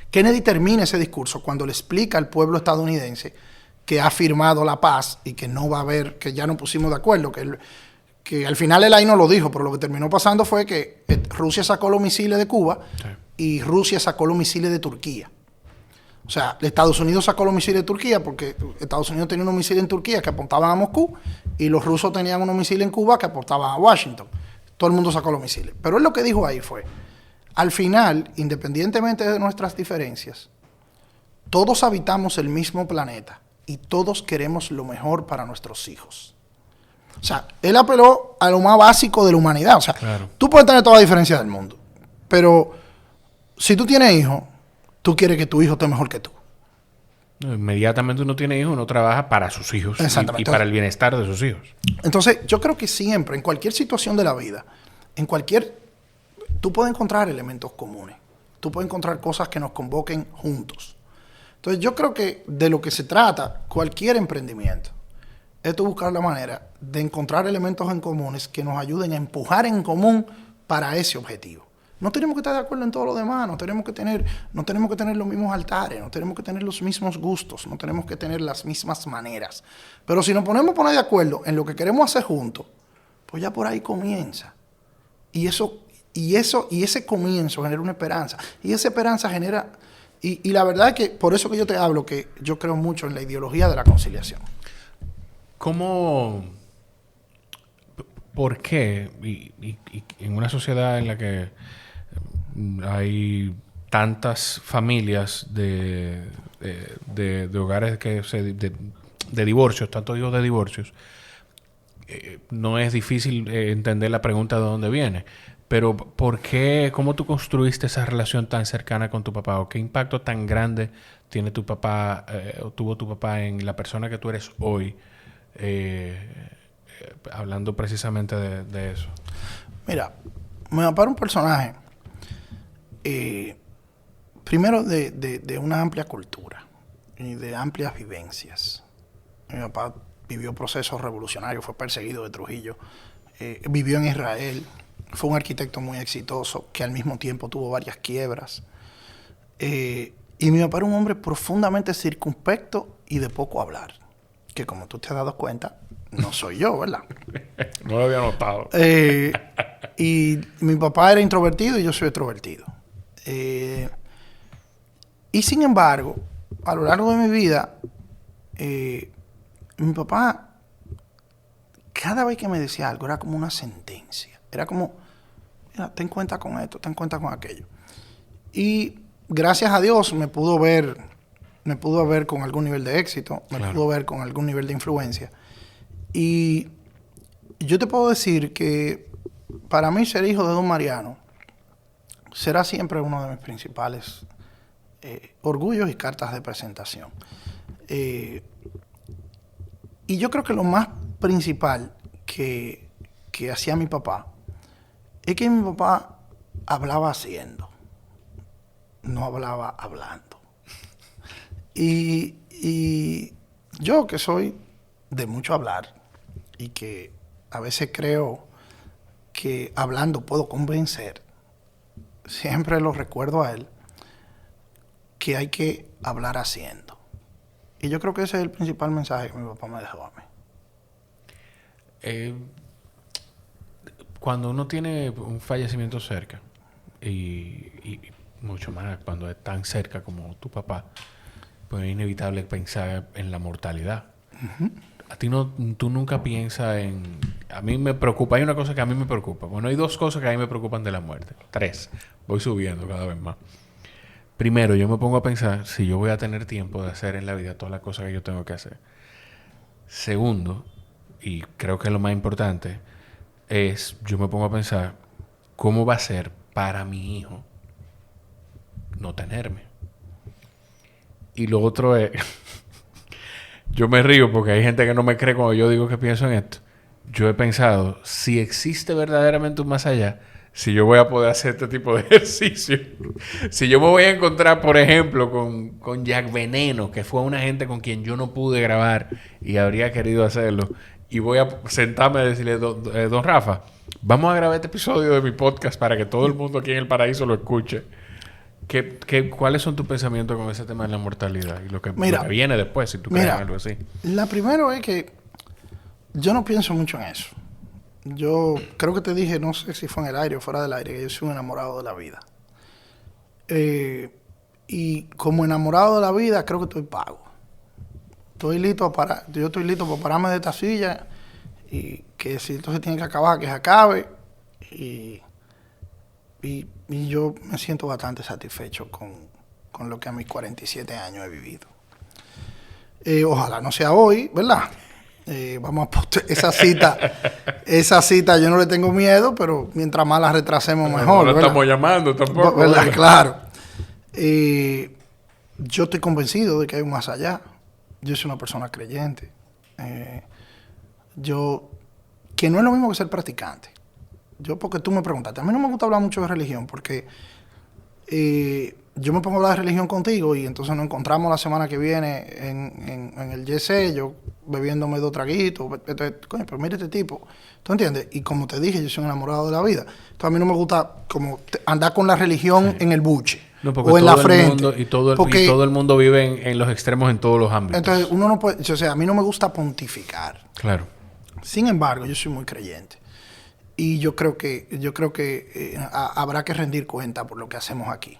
Kennedy termina ese discurso cuando le explica al pueblo estadounidense que ha firmado la paz y que no va a haber, que ya nos pusimos de acuerdo, que al final él ahí no lo dijo, pero lo que terminó pasando fue que Rusia sacó los misiles de Cuba y Rusia sacó los misiles de Turquía. O sea, Estados Unidos sacó los misiles de Turquía porque Estados Unidos tenía unos misiles en Turquía que apuntaban a Moscú y los rusos tenían unos misiles en Cuba que apuntaban a Washington. Todo el mundo sacó los misiles. Pero él lo que dijo ahí fue, al final, independientemente de nuestras diferencias, todos habitamos el mismo planeta y todos queremos lo mejor para nuestros hijos. O sea, él apeló a lo más básico de la humanidad. O sea, claro, tú puedes tener toda la diferencia del mundo, pero si tú tienes hijos, tú quieres que tu hijo esté mejor que tú. Inmediatamente uno tiene hijos, uno trabaja para sus hijos y para el bienestar de sus hijos. Entonces, yo creo que siempre, en cualquier situación de la vida, tú puedes encontrar elementos comunes. Tú puedes encontrar cosas que nos convoquen juntos. Entonces, yo creo que de lo que se trata cualquier emprendimiento es tú buscar la manera de encontrar elementos en comunes que nos ayuden a empujar en común para ese objetivo. No tenemos que estar de acuerdo en todo lo demás, no tenemos que tener los mismos altares, no tenemos que tener los mismos gustos, no tenemos que tener las mismas maneras. Pero si nos ponemos a poner de acuerdo en lo que queremos hacer juntos, pues ya por ahí comienza. Y ese comienzo genera una esperanza. Y esa esperanza genera... Y la verdad es que por eso que yo te hablo, que yo creo mucho en la ideología de la conciliación. ¿Cómo... ¿Por qué? Y en una sociedad en la que hay tantas familias de hogares de divorcios, tantos hijos de divorcios, no es difícil entender la pregunta de dónde viene. Pero ¿por qué? ¿Cómo tú construiste esa relación tan cercana con tu papá? ¿O qué impacto tan grande tiene tu papá o tuvo tu papá en la persona que tú eres hoy? Hablando precisamente de eso. Mira, mi papá era un personaje, primero de una amplia cultura y de amplias vivencias. Mi papá vivió procesos revolucionarios, fue perseguido de Trujillo, vivió en Israel, fue un arquitecto muy exitoso que al mismo tiempo tuvo varias quiebras. Y mi papá era un hombre profundamente circunspecto y de poco hablar, que como tú te has dado cuenta, no soy yo, ¿verdad? No lo había notado. Y mi papá era introvertido y yo soy extrovertido. Y sin embargo, a lo largo de mi vida, mi papá, cada vez que me decía algo, era como una sentencia. Era como, mira, ten cuenta con esto, ten cuenta con aquello. Y gracias a Dios me pudo ver con algún nivel de éxito, me pudo ver con algún nivel de influencia. Y yo te puedo decir que para mí ser hijo de don Mariano será siempre uno de mis principales orgullos y cartas de presentación. Y yo creo que lo más principal que hacía mi papá es que mi papá hablaba haciendo, no hablaba hablando. Y yo que soy de mucho hablar y que a veces creo que hablando puedo convencer, siempre lo recuerdo a él, que hay que hablar haciendo. Y yo creo que ese es el principal mensaje que mi papá me dejó a mí. Cuando uno tiene un fallecimiento cerca, y mucho más cuando es tan cerca como tu papá, pues es inevitable pensar en la mortalidad. Uh-huh. A ti tú nunca piensas en... A mí me preocupa, hay una cosa que a mí me preocupa. Bueno, hay dos cosas que a mí me preocupan de la muerte. 3. Voy subiendo cada vez más. Primero, yo me pongo a pensar si yo voy a tener tiempo de hacer en la vida todas las cosas que yo tengo que hacer. Segundo, y creo que es lo más importante, es yo me pongo a pensar cómo va a ser para mi hijo no tenerme. Y lo otro es... Yo me río porque hay gente que no me cree cuando yo digo que pienso en esto. Yo he pensado, si existe verdaderamente un más allá, si yo voy a poder hacer este tipo de ejercicio. Si yo me voy a encontrar, por ejemplo, con Jack Veneno, que fue una gente con quien yo no pude grabar y habría querido hacerlo, y voy a sentarme a decirle, don Rafa, vamos a grabar este episodio de mi podcast para que todo el mundo aquí en el paraíso lo escuche. ¿Cuáles son tus pensamientos con ese tema de la mortalidad y lo que viene después, si tú crees en algo así? La primera es que yo no pienso mucho en eso. Yo creo que te dije, no sé si fue en el aire o fuera del aire, que yo soy un enamorado de la vida. Y como enamorado de la vida, creo que estoy pago. Yo estoy listo para pararme de esta silla y que si esto se tiene que acabar, que se acabe. Y yo me siento bastante satisfecho con lo que a mis 47 años he vivido. Ojalá no sea hoy, ¿verdad? Vamos a esa cita yo no le tengo miedo, pero mientras más la retrasemos mejor. No la estamos llamando tampoco. ¿Verdad? Claro. Yo estoy convencido de que hay un más allá. Yo soy una persona creyente. Que no es lo mismo que ser practicante. Porque tú me preguntaste, a mí no me gusta hablar mucho de religión porque yo me pongo a hablar de religión contigo y entonces nos encontramos la semana que viene en el YC, yo bebiéndome 2 traguitos. Coño, pero mira este tipo. ¿Tú entiendes? Y como te dije, yo soy un enamorado de la vida. Entonces a mí no me gusta como andar con la religión en el buche. No, porque o en todo la el frente. mundo, y todo el mundo vive en los extremos en todos los ámbitos. Entonces uno no puede... O sea, a mí no me gusta pontificar. Claro. Sin embargo, yo soy muy creyente. Y yo creo que habrá que rendir cuenta por lo que hacemos aquí.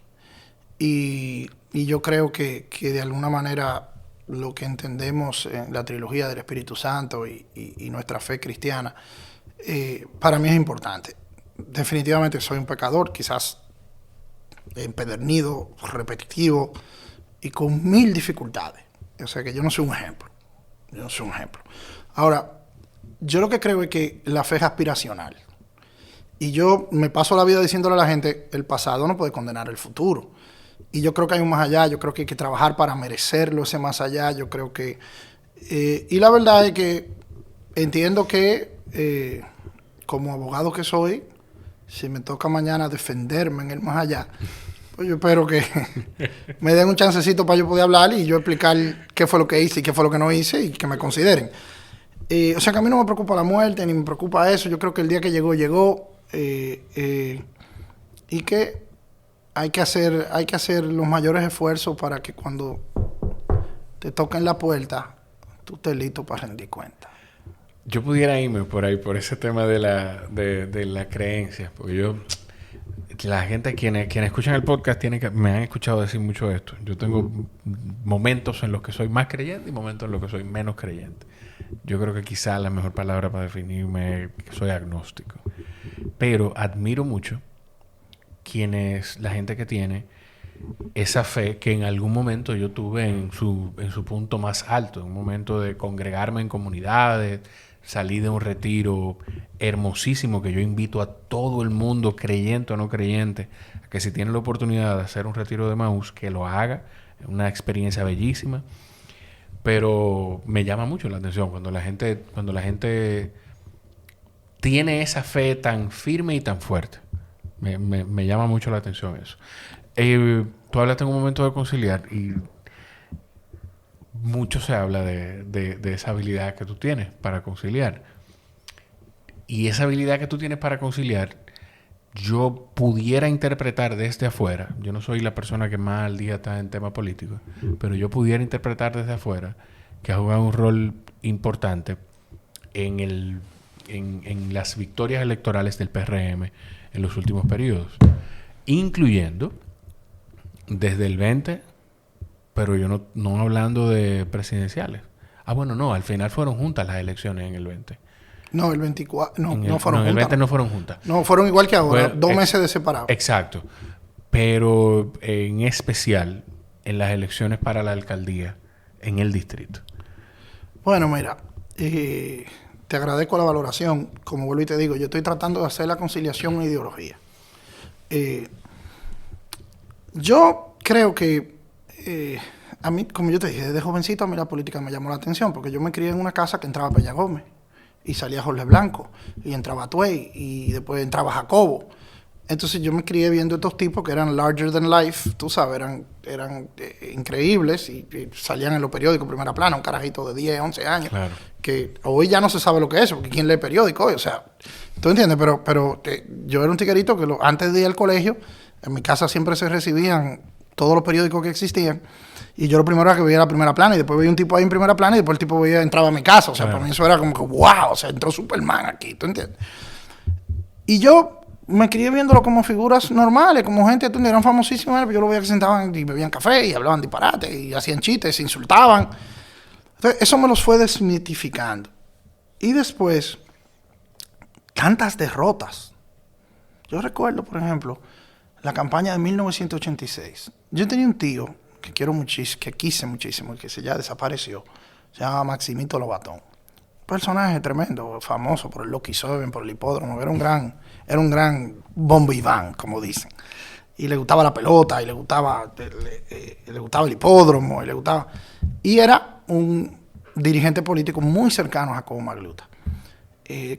Y yo creo que de alguna manera lo que entendemos en la trilogía del Espíritu Santo y nuestra fe cristiana, para mí es importante. Definitivamente soy un pecador, quizás empedernido, repetitivo y con 1000 dificultades. O sea que yo no soy un ejemplo. Yo no soy un ejemplo. Ahora, yo lo que creo es que la fe es aspiracional. Y yo me paso la vida diciéndole a la gente, el pasado no puede condenar el futuro. Y yo creo que hay un más allá, yo creo que hay que trabajar para merecerlo, ese más allá. Yo creo que... y la verdad es que entiendo que, como abogado que soy, si me toca mañana defenderme en el más allá, pues yo espero que me den un chancecito para yo poder hablar y yo explicar qué fue lo que hice y qué fue lo que no hice y que me consideren. O sea que a mí no me preocupa la muerte, ni me preocupa eso. Yo creo que el día que llegó, llegó. Y que hay que hacer los mayores esfuerzos para que cuando te toquen la puerta, tú estés listo para rendir cuenta. Yo pudiera irme por ahí, por ese tema de la creencia, porque yo... La gente, quienes escuchan el podcast, me han escuchado decir mucho esto. Yo tengo momentos en los que soy más creyente y momentos en los que soy menos creyente. Yo creo que quizá la mejor palabra para definirme es que soy agnóstico. Pero admiro mucho la gente que tiene esa fe que en algún momento yo tuve en su punto más alto, en un momento de congregarme en comunidades, salí de un retiro hermosísimo que yo invito a todo el mundo, creyente o no creyente, a que si tiene la oportunidad de hacer un retiro de Emmaús, que lo haga. Es una experiencia bellísima. Pero me llama mucho la atención cuando la gente tiene esa fe tan firme y tan fuerte. Me llama mucho la atención eso. Tú hablaste en un momento de conciliar y mucho se habla de esa habilidad que tú tienes para conciliar. Y esa habilidad que tú tienes para conciliar, yo pudiera interpretar desde afuera. Yo no soy la persona que más al día está en temas políticos, pero yo pudiera interpretar desde afuera que ha jugado un rol importante en las victorias electorales del PRM en los últimos periodos, incluyendo desde el 20, pero yo no hablando de presidenciales. Bueno, no, al final fueron juntas las elecciones en el 20. No, el 24, no fueron juntas. En el 20 no fueron juntas. No, fueron igual que ahora, 2 meses de separado. Exacto. Pero en especial en las elecciones para la alcaldía en el distrito. Bueno, mira, te agradezco la valoración. Como vuelvo y te digo, yo estoy tratando de hacer la conciliación en ideología. Yo creo que a mí, como yo te dije, desde jovencito a mí la política me llamó la atención porque yo me crié en una casa que entraba Peña Gómez y salía Jorge Blanco y entraba Tuey y después entraba Jacobo. Entonces yo me crié viendo estos tipos que eran larger than life, tú sabes, eran increíbles y salían en los periódicos primera plana, un carajito de 10, 11 años, claro, que hoy ya no se sabe lo que es eso, porque ¿quién lee periódico? O sea, ¿tú entiendes? Pero yo era un tiguerito que antes de ir al colegio, en mi casa siempre se recibían todos los periódicos que existían y yo lo primero era que veía la primera plana y después veía un tipo ahí en primera plana y después el tipo entraba a mi casa. O sea, claro, para mí eso era como que wow, o sea, entró Superman aquí, ¿tú entiendes? Y yo me crié viéndolo como figuras normales, como gente que eran famosísimas, pero yo lo veía que sentaban y bebían café y hablaban disparate y hacían chistes, se insultaban. Entonces, eso me los fue desmitificando. Y después, tantas derrotas. Yo recuerdo, por ejemplo, la campaña de 1986. Yo tenía un tío que quiero muchísimo, que quise muchísimo y que ya desapareció. Se llama Maximito Lobatón. Personaje tremendo, famoso por el Lucky Seven, por el hipódromo. Era un gran bombiván, como dicen. Y le gustaba la pelota, y le gustaba el hipódromo, y era un dirigente político muy cercano a Jacobo Magluta.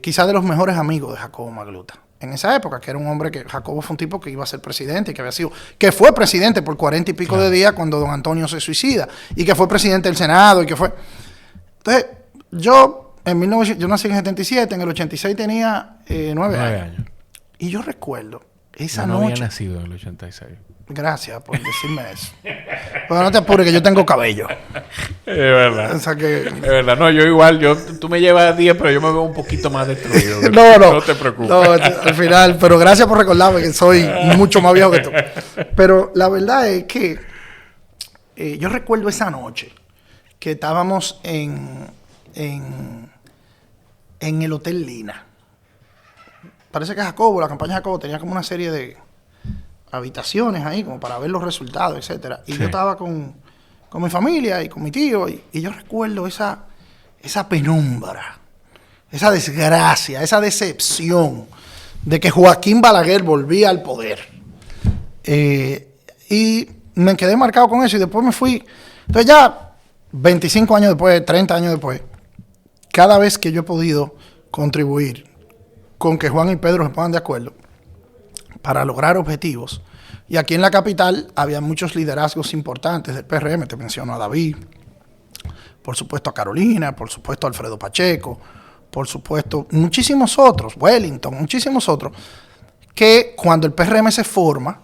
Quizás de los mejores amigos de Jacobo Magluta. En esa época, que era un hombre que Jacobo fue un tipo que iba a ser presidente, que fue presidente por 40 y pico de días cuando don Antonio se suicida, y que fue presidente del Senado, y que fue... Entonces, Yo nací en el 77, en el 86 tenía 9 años. Y yo recuerdo esa no noche. había nacido en el 86. Gracias por decirme eso. Pero no te apures, que yo tengo cabello. Es verdad. O sea que... Es verdad. No, yo igual, tú me llevas 10, pero yo me veo un poquito más destruido. No. No te preocupes. No, al final, pero gracias por recordarme que soy mucho más viejo que tú. Pero la verdad es que yo recuerdo esa noche que estábamos en el Hotel Lina. Parece que Jacobo, la campaña Jacobo, tenía como una serie de habitaciones ahí, como para ver los resultados, etcétera. Y yo estaba con mi familia y con mi tío, y yo recuerdo esa penumbra, esa desgracia, esa decepción de que Joaquín Balaguer volvía al poder. Y me quedé marcado con eso, y después me fui. Entonces ya 25 años después, 30 años después, cada vez que yo he podido contribuir con que Juan y Pedro se pongan de acuerdo para lograr objetivos. Y aquí en la capital había muchos liderazgos importantes del PRM. Te menciono a David, por supuesto a Carolina, por supuesto a Alfredo Pacheco, por supuesto muchísimos otros, Wellington, muchísimos otros, que cuando el PRM se forma,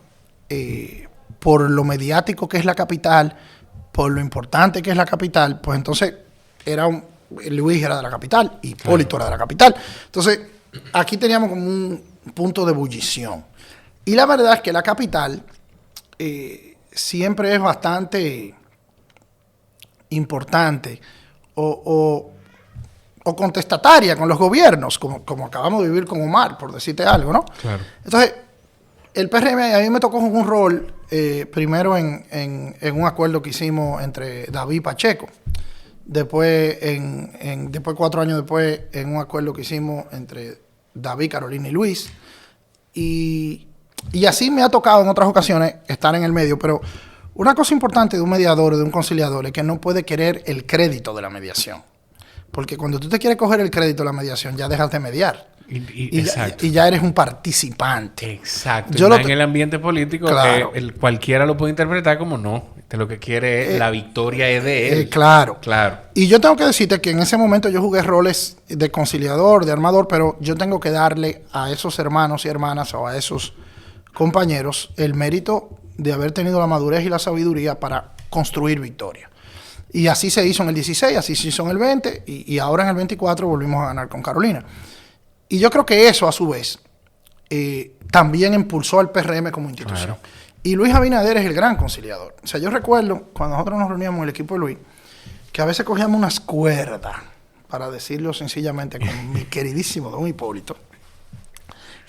por lo mediático que es la capital, por lo importante que es la capital, pues entonces Luis era de la capital, Hipólito era de la capital. Entonces, aquí teníamos como un punto de ebullición. Y la verdad es que la capital siempre es bastante importante o contestataria con los gobiernos, como acabamos de vivir con Omar, por decirte algo, ¿no? Claro. Entonces, el PRM a mí me tocó un rol primero en un acuerdo que hicimos entre David y Pacheco. Después, después 4 años después, en un acuerdo que hicimos entre David, Carolina y Luis. Y así me ha tocado en otras ocasiones estar en el medio. Pero una cosa importante de un mediador o de un conciliador es que no puede querer el crédito de la mediación. Porque cuando tú te quieres coger el crédito de la mediación, ya dejas de mediar. Y ya eres un participante. Exacto. En el ambiente político, claro, cualquiera lo puede interpretar como no. Lo que quiere es la victoria es de él. Claro. Y yo tengo que decirte que en ese momento yo jugué roles de conciliador, de armador, pero yo tengo que darle a esos hermanos y hermanas o a esos compañeros el mérito de haber tenido la madurez y la sabiduría para construir victoria. Y así se hizo en el 16, así se hizo en el 20 y ahora en el 24 volvimos a ganar con Carolina. Y yo creo que eso, a su vez, también impulsó al PRM como institución. Claro. Y Luis Abinader es el gran conciliador. O sea, yo recuerdo cuando nosotros nos reuníamos en el equipo de Luis, que a veces cogíamos unas cuerdas, para decirlo sencillamente, con mi queridísimo don Hipólito,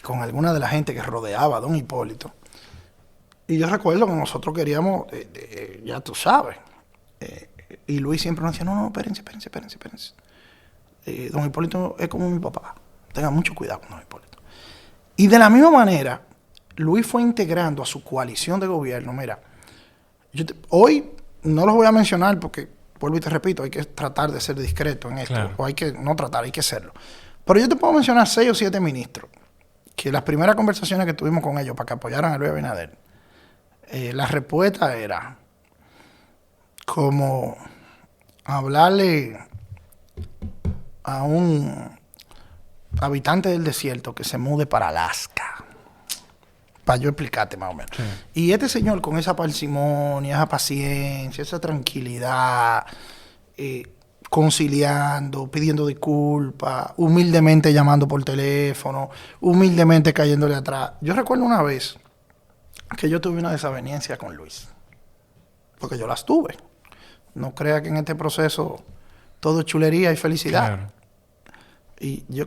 con alguna de la gente que rodeaba a don Hipólito. Y yo recuerdo que nosotros queríamos, ya tú sabes, y Luis siempre nos decía, no, espérense. Don Hipólito es como mi papá. Tengan mucho cuidado con don Hipólito. Y de la misma manera, Luis fue integrando a su coalición de gobierno. Mira, hoy no los voy a mencionar porque, vuelvo y te repito, hay que tratar de ser discreto en esto. Claro. O hay que no tratar, hay que serlo. Pero yo te puedo mencionar 6 o 7 ministros que las primeras conversaciones que tuvimos con ellos para que apoyaran a Luis Abinader, la respuesta era como hablarle a un habitante del desierto que se mude para Alaska. Para yo explicarte más o menos. Sí. Y este señor con esa parsimonia, esa paciencia, esa tranquilidad, conciliando, pidiendo disculpas, humildemente llamando por teléfono, humildemente cayéndole atrás. Yo recuerdo una vez que yo tuve una desaveniencia con Luis. Porque yo las tuve. No crea que en este proceso todo es chulería y felicidad. Claro. Y yo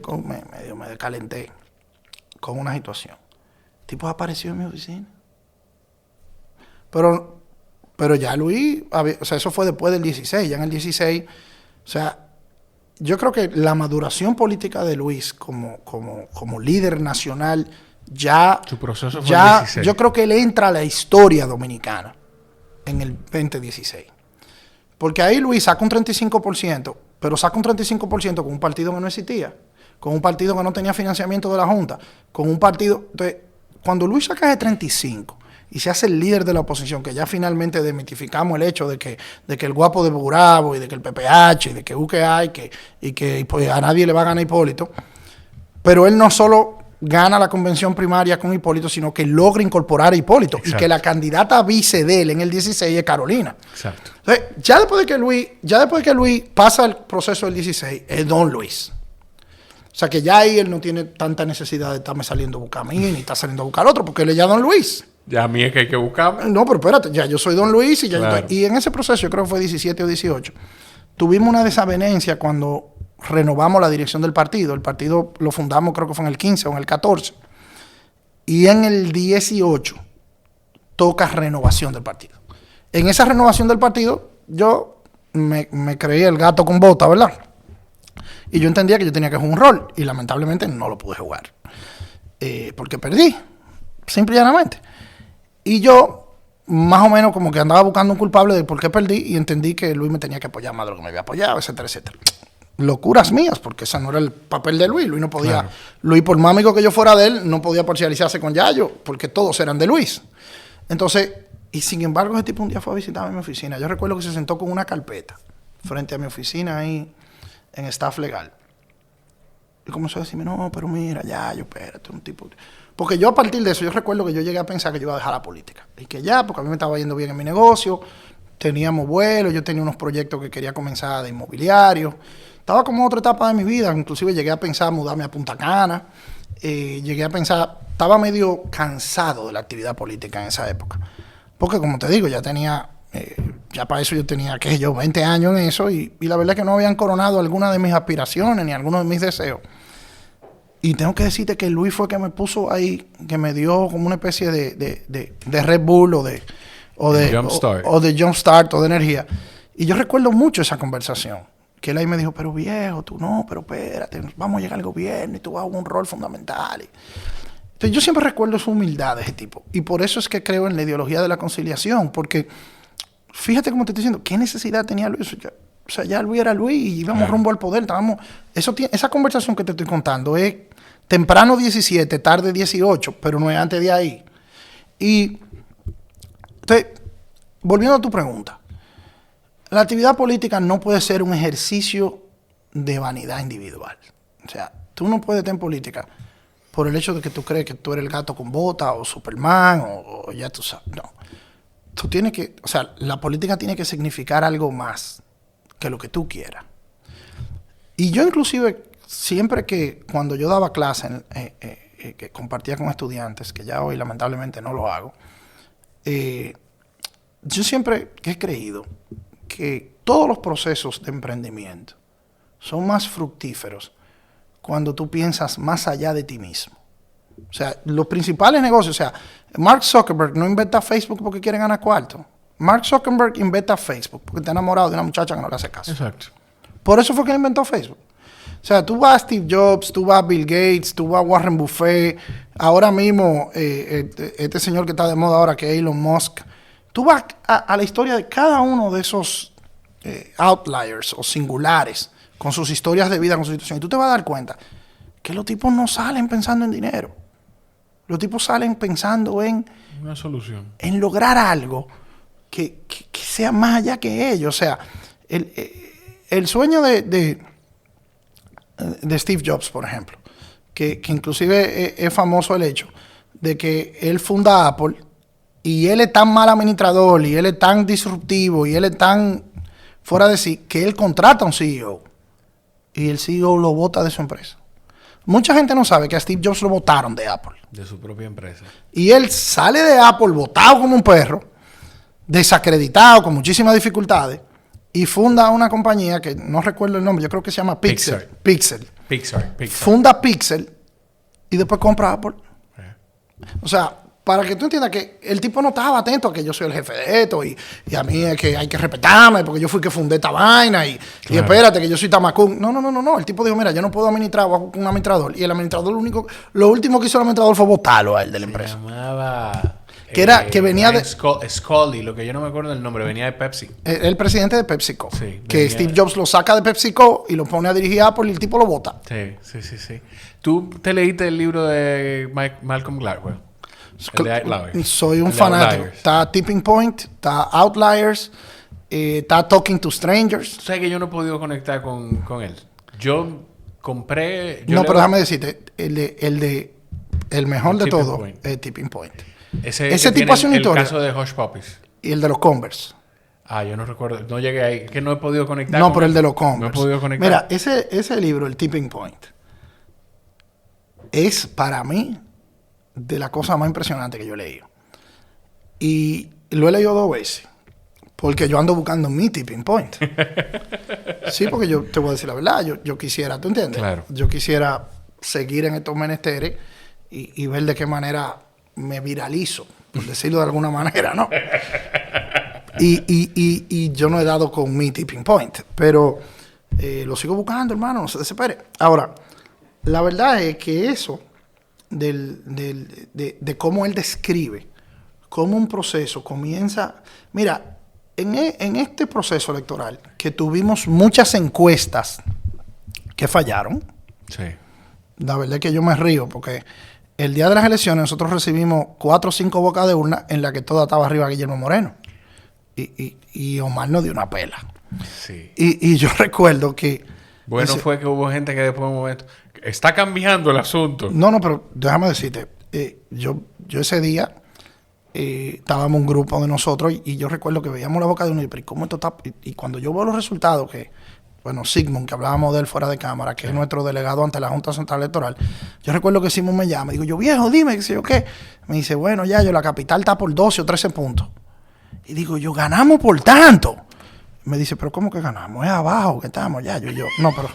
me descalenté con una situación. El tipo apareció en mi oficina. Pero ya Luis, o sea, eso fue después del 16. Ya en el 16, o sea, yo creo que la maduración política de Luis como líder nacional ya... Su proceso fue el 16. Yo creo que él entra a la historia dominicana en el 2016. Porque ahí Luis saca un 35%, pero saca un 35% con un partido que no existía, con un partido que no tenía financiamiento de la Junta, con un partido... Entonces, cuando Luis saca ese 35, y se hace el líder de la oposición, que ya finalmente desmitificamos el hecho de que el guapo de Bravo y de que el PPH y de que UQA y que pues, a nadie le va a ganar Hipólito, pero él no solo gana la convención primaria con Hipólito, sino que logra incorporar a Hipólito. Exacto. Y que la candidata vice de él en el 16 es Carolina. Exacto. Entonces, ya después de que Luis pasa el proceso del 16, es Don Luis. O sea que ya ahí él no tiene tanta necesidad de estarme saliendo a buscar a mí, ni está saliendo a buscar al otro, porque él es ya Don Luis. Ya a mí es que hay que buscarme. No, pero espérate, ya yo soy Don Luis y ya claro. Y en ese proceso, yo creo que fue 17 o 18, tuvimos una desavenencia cuando renovamos la dirección del partido. El partido lo fundamos, creo que fue en el 15 o en el 14. Y en el 18 toca renovación del partido. En esa renovación del partido, yo me creí el gato con bota, ¿verdad? Y yo entendía que yo tenía que jugar un rol. Y lamentablemente no lo pude jugar. Porque perdí. Simple y llanamente. Y yo, más o menos, como que andaba buscando un culpable de por qué perdí. Y entendí que Luis me tenía que apoyar más de lo que me había apoyado, etcétera, etcétera. Locuras mías, porque ese no era el papel de Luis. Luis no podía, claro. Luis, por más amigo que yo fuera de él, no podía parcializarse con Yayo, porque todos eran de Luis. Entonces, y sin embargo, ese tipo un día fue a visitarme a mi oficina. Yo recuerdo que se sentó con una carpeta frente a mi oficina ahí en staff legal. Y comenzó a decirme, no, pero mira, Yayo, espérate, un tipo... Porque yo a partir de eso, yo recuerdo que yo llegué a pensar que yo iba a dejar la política. Y que ya, porque a mí me estaba yendo bien en mi negocio, teníamos vuelos, yo tenía unos proyectos que quería comenzar de inmobiliario. Estaba como en otra etapa de mi vida, inclusive llegué a pensar mudarme a Punta Cana, llegué a pensar, estaba medio cansado de la actividad política en esa época, porque como te digo, ya tenía, ya para eso yo tenía, 20 años en eso, y la verdad es que no habían coronado alguna de mis aspiraciones, ni algunos de mis deseos. Y tengo que decirte que Luis fue que me puso ahí, que me dio como una especie de Red Bull o de Jumpstart o de energía. Y yo recuerdo mucho esa conversación. Que él ahí me dijo, pero viejo, tú no, pero espérate, vamos a llegar al gobierno y tú vas a jugar un rol fundamental. Entonces yo siempre recuerdo su humildad de ese tipo. Y por eso es que creo en la ideología de la conciliación. Porque fíjate cómo te estoy diciendo, ¿qué necesidad tenía Luis? O sea, ya Luis era Luis y íbamos rumbo al poder. Esa conversación que te estoy contando es temprano 17, tarde 18, pero no es antes de ahí. Y entonces, volviendo a tu pregunta. La actividad política no puede ser un ejercicio de vanidad individual. O sea, tú no puedes estar en política por el hecho de que tú crees que tú eres el gato con bota o Superman o ya tú sabes. No. Tú tienes que, o sea, la política tiene que significar algo más que lo que tú quieras. Y yo inclusive, siempre que cuando yo daba clases, que compartía con estudiantes, que ya hoy lamentablemente no lo hago, yo siempre he creído que todos los procesos de emprendimiento son más fructíferos cuando tú piensas más allá de ti mismo. O sea, los principales negocios, o sea, Mark Zuckerberg no inventa Facebook porque quiere ganar cuarto. Mark Zuckerberg inventa Facebook porque está enamorado de una muchacha que no le hace caso. Exacto. Por eso fue que él inventó Facebook. O sea, tú vas a Steve Jobs, tú vas a Bill Gates, tú vas a Warren Buffett, ahora mismo este señor que está de moda ahora que es Elon Musk. Tú vas a la historia de cada uno de esos outliers o singulares con sus historias de vida, con sus situaciones. Y tú te vas a dar cuenta que los tipos no salen pensando en dinero. Los tipos salen pensando en... una solución. En lograr algo que sea más allá que ellos. O sea, el sueño de Steve Jobs, por ejemplo, que inclusive es famoso el hecho de que él funda Apple y él es tan mal administrador y él es tan disruptivo y él es tan fuera de sí que él contrata a un CEO y el CEO lo bota de su empresa. Mucha gente no sabe que a Steve Jobs lo botaron de Apple. De su propia empresa. Y él sale de Apple botado como un perro, desacreditado, con muchísimas dificultades, y funda una compañía que no recuerdo el nombre, yo creo que se llama Pixel. Pixar. Funda Pixel y después compra Apple. O sea, para que tú entiendas que el tipo no estaba atento a que yo soy el jefe de esto y a mí es que hay que respetarme porque yo fui que fundé esta vaina y espérate que yo soy Tamacún. No. El tipo dijo, mira, yo no puedo administrar bajo un administrador. Y el administrador, lo último que hizo el administrador fue botarlo a él de la empresa. Se llamaba... que venía de... Scully, lo que yo no me acuerdo del nombre, venía de Pepsi. El presidente de PepsiCo. Sí, que Steve Jobs lo saca de PepsiCo y lo pone a dirigir a Apple y el tipo lo bota. Sí. ¿Tú te leíste el libro de Malcolm Gladwell? El de Outliers. Soy un El de fanático. Outliers. Está Tipping Point, está Outliers, está Talking to Strangers. Tú sabes que yo no he podido conectar con él. Yo compré... No, pero déjame decirte, el mejor El de Tipping todo Point. es Tipping Point. Ese Ese que tipo hace tiene una el historia. caso de Hush Puppies. Y el de los Converse. Ah, yo no recuerdo. No llegué ahí. Que no he podido conectar No, con pero el él. de los No he Converse. podido conectar. Mira, ese libro, el Tipping Point, es para mí de la cosa más impresionante que yo he leído. Y lo he leído 2 veces. Porque yo ando buscando mi tipping point. Sí, porque yo te voy a decir la verdad. Yo quisiera, ¿tú entiendes? Claro. Yo quisiera seguir en estos menesteres y ver de qué manera me viralizo, por decirlo de alguna manera, ¿no? Y yo no he dado con mi tipping point. Pero lo sigo buscando, hermano. No se desespere. Ahora, la verdad es que eso de cómo él describe cómo un proceso comienza... Mira, en este proceso electoral, que tuvimos muchas encuestas que fallaron, Sí. la verdad es que yo me río porque el día de las elecciones nosotros recibimos 4 o 5 bocas de urna en la que toda estaba arriba Guillermo Moreno. Y Omar nos dio una pela. Sí. Y yo recuerdo que... Bueno, fue que hubo gente que después de un momento... Está cambiando el asunto. No, pero déjame decirte, yo ese día estábamos un grupo de nosotros y yo recuerdo que veíamos la boca de uno y, pero ¿cómo esto está? Y cuando yo veo los resultados que, bueno, Sigmund, que hablábamos de él fuera de cámara, que es nuestro delegado ante la Junta Central Electoral, yo recuerdo que Sigmund me llama, digo yo, viejo, dime, qué sé yo qué. Me dice, bueno, ya, la capital está por 12 o 13 puntos. Y digo yo, ganamos por tanto. Me dice, pero ¿cómo que ganamos? Es abajo que estamos ya. Yo, no, pero...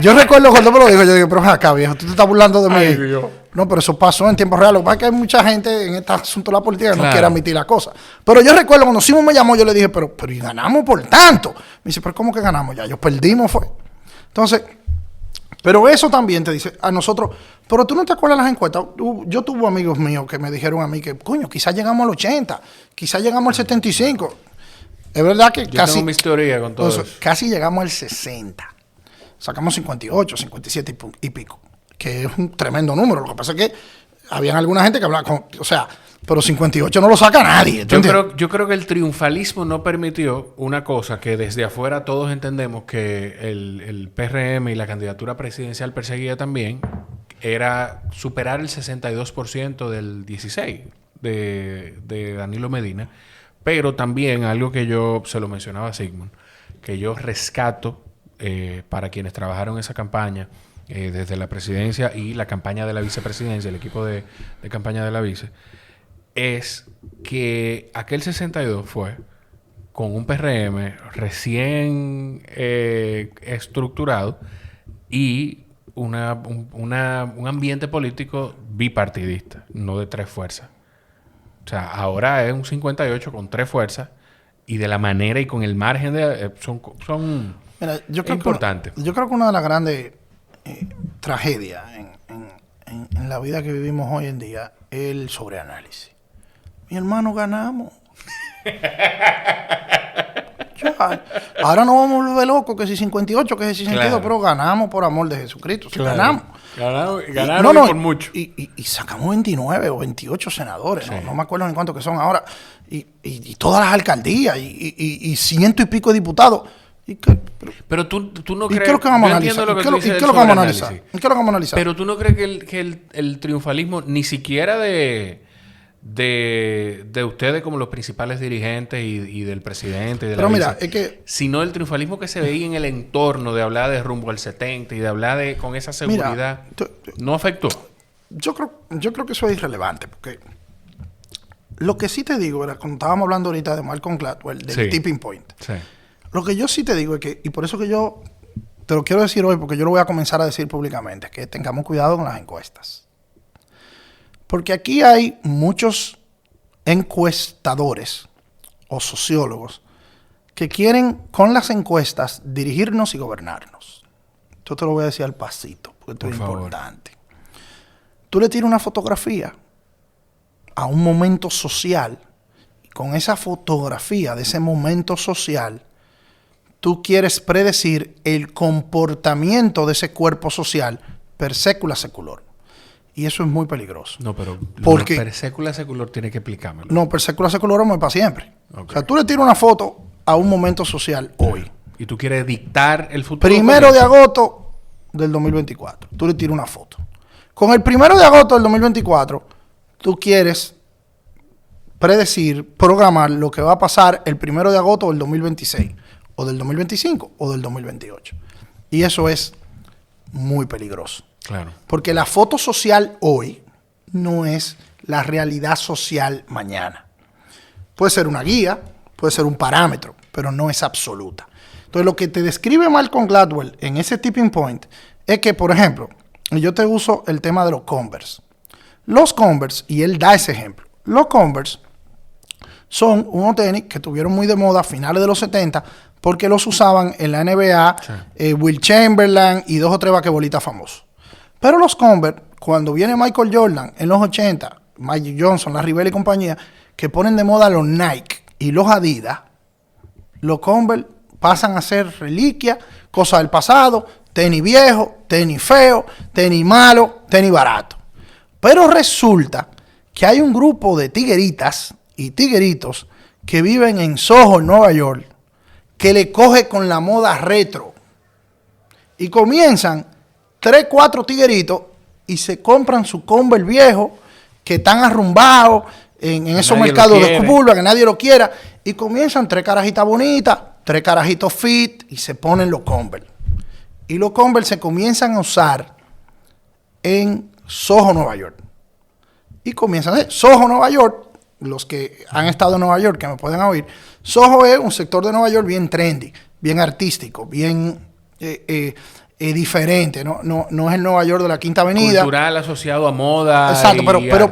Yo recuerdo cuando me lo dijo, yo digo, pero acá, viejo, tú te estás burlando de mí. Ay, Dios. No, pero eso pasó en tiempo real. Lo que pasa es que hay mucha gente en este asunto de la política que Claro. no quiere admitir la cosa. Pero yo recuerdo cuando Simón me llamó, yo le dije, pero y ganamos por tanto. Me dice, pero ¿cómo que ganamos ya? Yo perdimos, fue. Entonces, pero eso también te dice a nosotros, pero tú no te acuerdas de las encuestas. Yo tuve amigos míos que me dijeron a mí que, coño, quizás llegamos al 80, quizás llegamos al 75. Es verdad que Yo casi... tengo mi teoría con todo eso. Casi llegamos al 60. Sacamos 58, 57 y pico, que es un tremendo número. Lo que pasa es que habían alguna gente que hablaba con... O sea, pero 58 no lo saca nadie. Yo creo que el triunfalismo no permitió una cosa que desde afuera todos entendemos que el PRM y la candidatura presidencial perseguía también, era superar el 62% del 16 de Danilo Medina. Pero también algo que yo se lo mencionaba a Sigmund, que yo rescato para quienes trabajaron esa campaña desde la presidencia y la campaña de la vicepresidencia, el equipo de campaña de la vice, es que aquel 62 fue con un PRM recién estructurado y un ambiente político bipartidista, no de 3 fuerzas. O sea, ahora es un 58 con 3 fuerzas y de la manera y con el margen de... son Mira, yo creo importantes. yo creo que una de las grandes tragedias en la vida que vivimos hoy en día es el sobreanálisis. Mi hermano, ganamos. Ya, ahora no vamos a volver locos que si 58, que si 62, Claro. pero ganamos por amor de Jesucristo. Sí, Claro. ganamos. Ganaron y por mucho. Y sacamos 29 o 28 senadores, Sí. no me acuerdo ni cuántos que son ahora, y todas las alcaldías, y 100 y pico de diputados. Pero tú no ¿Y crees... qué es lo que vamos a yo analizar? entiendo lo que ¿Y tú qué dices es del lo que vamos a analizar? sobreanálisis. ¿Y qué es lo que vamos a analizar? Pero tú no crees que el triunfalismo, ni siquiera de ustedes como los principales dirigentes y del presidente y de Pero la mira, vice, es que... sino el triunfalismo que se veía en el entorno de hablar de rumbo al 70 y de hablar de con esa seguridad, ¿no afectó? Yo creo que eso es irrelevante, porque lo que sí te digo era, cuando estábamos hablando ahorita de Malcolm Gladwell, del Sí. tipping point, Sí. lo que yo sí te digo es que, y por eso que yo te lo quiero decir hoy, porque yo lo voy a comenzar a decir públicamente, que tengamos cuidado con las encuestas. Porque aquí hay muchos encuestadores o sociólogos que quieren con las encuestas dirigirnos y gobernarnos. Esto te lo voy a decir al pasito, porque esto Por es favor. importante. Tú le tiras una fotografía a un momento social, y con esa fotografía de ese momento social, tú quieres predecir el comportamiento de ese cuerpo social per secula seculor. Y eso es muy peligroso. No, pero porque per secula seculor tiene que explicármelo. No, per secula seculorum es para siempre. Okay. O sea, tú le tiras una foto a un momento social hoy. Y tú quieres dictar el futuro. 1 de agosto del 2024. Tú le tiras una foto. Con el 1 de agosto del 2024, tú quieres predecir, programar lo que va a pasar el 1 de agosto del 2026, o del 2025, o del 2028. Y eso es muy peligroso. Claro. Porque la foto social hoy no es la realidad social mañana. Puede ser una guía, puede ser un parámetro, pero no es absoluta. Entonces, lo que te describe Malcolm Gladwell en ese tipping point es que, por ejemplo, yo te uso el tema de los Converse. Los Converse, y él da ese ejemplo, los Converse son unos tenis que estuvieron muy de moda a finales de los 70 porque los usaban en la NBA, sí. Will Chamberlain y 2 o 3 basquetbolistas famosos. Pero los Converse, cuando viene Michael Jordan en los 80, Magic Johnson, Larry Bird y compañía, que ponen de moda los Nike y los Adidas, los Converse pasan a ser reliquia, cosa del pasado, tenis viejo, tenis feo, tenis malo, tenis barato. Pero resulta que hay un grupo de tigueritas y tigueritos que viven en Soho, en Nueva York, que le coge con la moda retro. Y comienzan 3, 4 tigueritos y se compran su Converse viejo, que están arrumbados en esos mercados de curva, que nadie lo quiera, y comienzan 3 carajitas bonitas, 3 carajitos fit, y se ponen los Converse. Y los Converse se comienzan a usar en Soho, Nueva York. Y comienzan a Soho, Nueva York, los que han estado en Nueva York, que me pueden oír, Soho es un sector de Nueva York bien trendy, bien artístico, bien diferente, no es el Nueva York de la Quinta Avenida. Cultural asociado a moda. Exacto,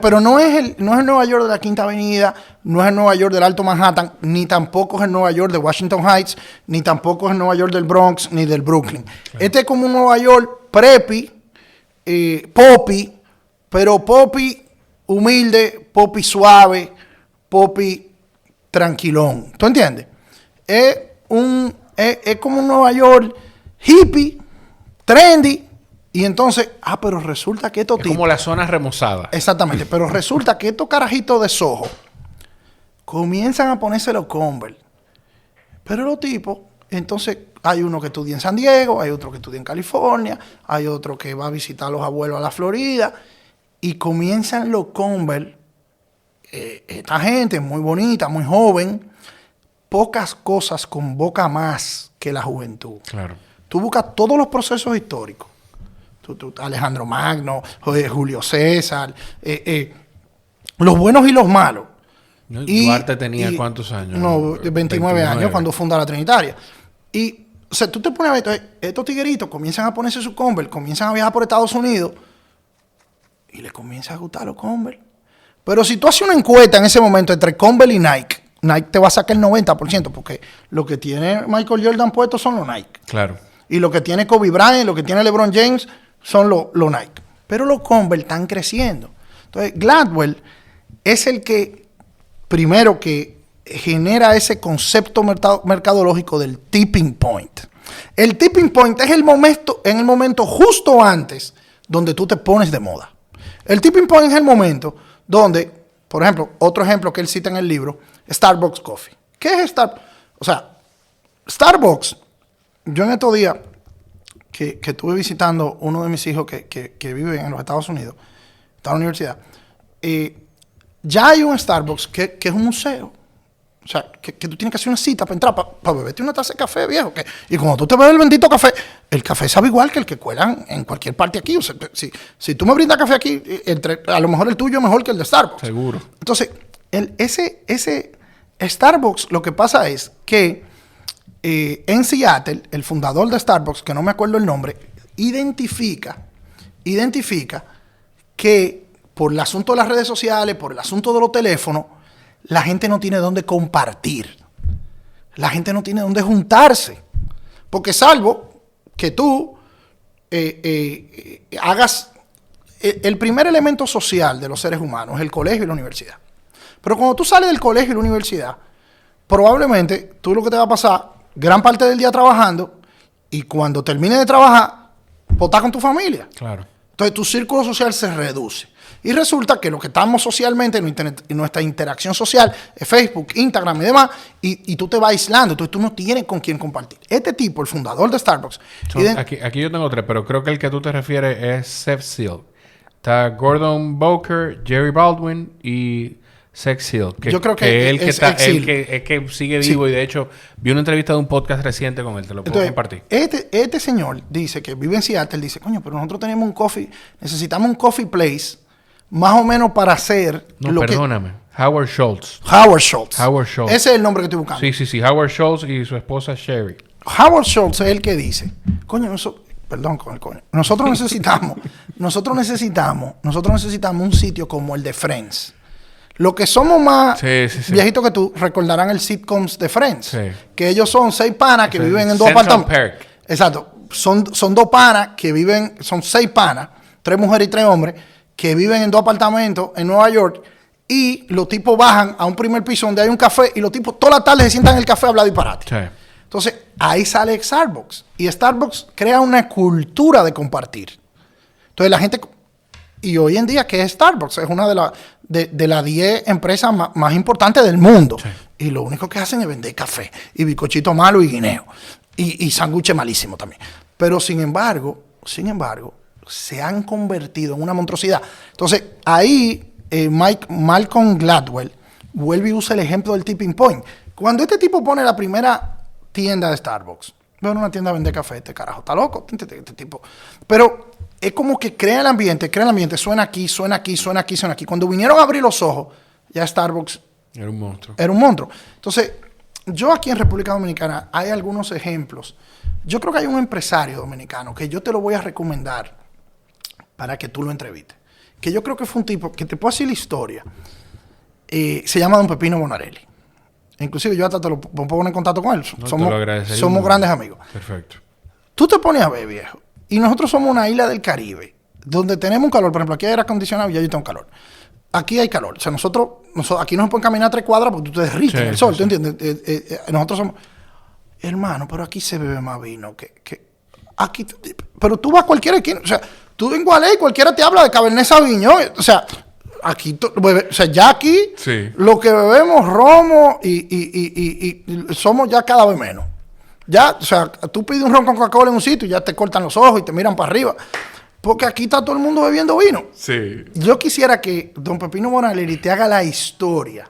pero no es el Nueva York de la Quinta Avenida, no es el Nueva York del Alto Manhattan, ni tampoco es el Nueva York de Washington Heights, ni tampoco es el Nueva York del Bronx, ni del Brooklyn. Claro. Este es como un Nueva York preppy, poppy, pero poppy humilde, poppy suave, poppy tranquilón. ¿Tú entiendes? Es como un Nueva York hippie, trendy, y entonces, pero resulta que estos tipos... como la zona remozada. Exactamente, pero resulta que estos carajitos de Soho comienzan a ponerse los Converse. Pero los tipos, entonces, hay uno que estudia en San Diego, hay otro que estudia en California, hay otro que va a visitar a los abuelos a la Florida, y comienzan los Converse, esta gente muy bonita, muy joven, pocas cosas convoca más que la juventud. Claro. Tú buscas todos los procesos históricos. Alejandro Magno, Julio César, los buenos y los malos. Duarte tenía ¿cuántos años? No, 29 años cuando funda la Trinitaria. Y, o sea, tú te pones a ver, estos tigueritos comienzan a ponerse su Converse, comienzan a viajar por Estados Unidos y les comienza a gustar los Converse. Pero si tú haces una encuesta en ese momento entre Converse y Nike, Nike te va a sacar el 90%, porque lo que tiene Michael Jordan puesto son los Nike. Claro. Y lo que tiene Kobe Bryant, lo que tiene LeBron James, son los Nike. Pero los Converse están creciendo. Entonces, Gladwell es el que, primero, que genera ese concepto mercadológico del tipping point. El tipping point es en el momento justo antes donde tú te pones de moda. El tipping point es el momento donde, por ejemplo, otro ejemplo que él cita en el libro, Starbucks Coffee. ¿Qué es Starbucks? O sea, Starbucks, yo en estos días que estuve visitando uno de mis hijos que vive en los Estados Unidos, está en la universidad, ya hay un Starbucks que es un museo. O sea, que tú tienes que hacer una cita para entrar, para beberte una taza de café, viejo. Y cuando tú te bebes el bendito café, el café sabe igual que el que cuelan en cualquier parte aquí. O sea, si tú me brindas café aquí, a lo mejor el tuyo es mejor que el de Starbucks. Seguro. Entonces, ese Starbucks, lo que pasa es que en Seattle, el fundador de Starbucks, que no me acuerdo el nombre, identifica que por el asunto de las redes sociales, por el asunto de los teléfonos, la gente no tiene dónde compartir. La gente no tiene dónde juntarse. Porque salvo que tú hagas... El primer elemento social de los seres humanos es el colegio y la universidad. Pero cuando tú sales del colegio y la universidad, probablemente tú lo que te va a pasar gran parte del día trabajando y cuando termines de trabajar, pues estás con tu familia. Claro. Entonces tu círculo social se reduce. Y resulta que lo que estamos socialmente, en nuestra interacción social, es Facebook, Instagram y demás, y tú te vas aislando. Entonces tú no tienes con quién compartir. Este tipo, el fundador de Starbucks... Aquí yo tengo tres, pero creo que el que tú te refieres es Seth Seal. Está Gordon Boker, Jerry Baldwin y Seth Seal. Yo creo que es el que sigue vivo, sí. Y de hecho vi una entrevista de un podcast reciente con él, te lo puedo compartir. Este señor dice que vive en Seattle, dice, coño, pero nosotros tenemos necesitamos un coffee place más o menos para hacer... perdóname. Howard Schultz. Ese es el nombre que estoy buscando. Sí. Howard Schultz y su esposa Sherry. Howard Schultz es el que dice, coño, perdón con el coño. Nosotros necesitamos un sitio como el de Friends. Lo que somos más viejitos que tú, recordarán el sitcoms de Friends. Sí. Que ellos son 6 panas que viven en 2 apartamentos. Exacto. Son 2 panas que viven, son 6 panas, 3 mujeres y 3 hombres, que viven en 2 apartamentos en Nueva York. Y los tipos bajan a un primer piso donde hay un café y los tipos toda la tarde se sientan en el café a hablar disparate. Sí. Entonces, ahí sale Starbucks. Y Starbucks crea una cultura de compartir. Entonces, la gente... Y hoy en día, ¿qué es Starbucks? Es una de las 10 empresas más importantes del mundo. Sí. Y lo único que hacen es vender café. Y bizcochito malo y guineo. Y sándwiches malísimo también. Pero, sin embargo, se han convertido en una monstruosidad. Entonces, ahí Malcolm Gladwell vuelve y usa el ejemplo del tipping point. Cuando este tipo pone la primera tienda de Starbucks, bueno, una tienda de vender café, este carajo está loco, este tipo. Pero es como que crea el ambiente, suena aquí. Cuando vinieron a abrir los ojos, ya Starbucks era un monstruo. Entonces, yo aquí en República Dominicana hay algunos ejemplos. Yo creo que hay un empresario dominicano que yo te lo voy a recomendar para que tú lo entrevistes. Que yo creo que fue un tipo que te puedo decir la historia. Se llama Don Pepino Bonarelli. Inclusive yo hasta te lo pongo en contacto con él. Somos grandes amigos. Perfecto. Tú te pones a ver, viejo. Y nosotros somos una isla del Caribe, donde tenemos un calor. Por ejemplo, aquí hay aire acondicionado y ya yo tengo calor. Aquí hay calor. O sea, nosotros aquí no se pueden caminar 3 cuadras porque tú te derrites en el sol. ¿Tú entiendes? Nosotros somos... Hermano, pero aquí se bebe más vino que aquí... Pero tú vas a cualquier esquina. O sea, tú en Gualey cualquiera te habla de Cabernet Sauvignon. O sea... Aquí, ya aquí, lo que bebemos romo y somos ya cada vez menos. Ya, o sea, tú pides un ron con Coca-Cola en un sitio y ya te cortan los ojos y te miran para arriba. Porque aquí está todo el mundo bebiendo vino. Sí. Yo quisiera que Don Pepino Bonarelli te haga la historia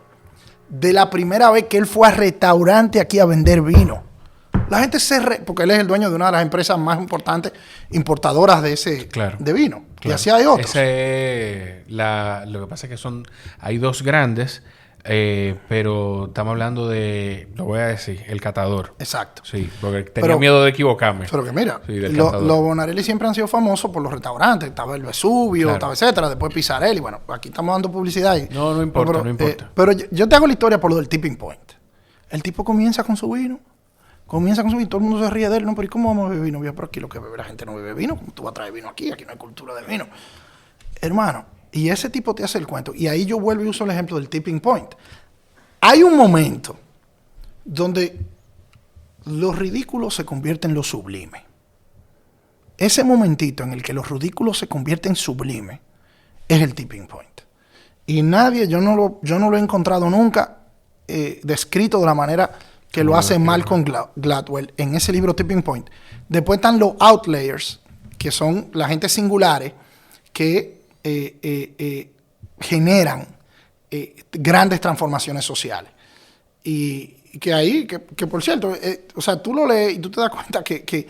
de la primera vez que él fue a restaurante aquí a vender vino. La gente porque él es el dueño de una de las empresas más importantes importadoras de vino. Claro. Y así hay otros. Lo que pasa es que hay 2 grandes, pero estamos hablando de, lo voy a decir, el catador. Exacto. Sí, porque tenía miedo de equivocarme. Pero que mira, los Bonarelli siempre han sido famosos por los restaurantes. Estaba el Vesubio, estaba etcétera, después Pizzarelli. Bueno, aquí estamos dando publicidad. No importa. Pero yo te hago la historia por lo del tipping point. El tipo comienza con su vino. Todo el mundo se ríe de él. No, pero ¿y cómo vamos a beber vino? Por aquí lo que bebe la gente no bebe vino. ¿Cómo tú vas a traer vino aquí? Aquí no hay cultura de vino. Hermano, y ese tipo te hace el cuento. Y ahí yo vuelvo y uso el ejemplo del tipping point. Hay un momento donde lo ridículo se convierte en lo sublime. Ese momentito en el que lo ridículo se convierte en sublime es el tipping point. Y yo no lo he encontrado nunca descrito de la manera que lo hace Malcolm Gladwell en ese libro Tipping Point. Después están los outliers, que son la gente singulares que generan grandes transformaciones sociales. Y que ahí, que por cierto, o sea, tú lo lees y tú te das cuenta que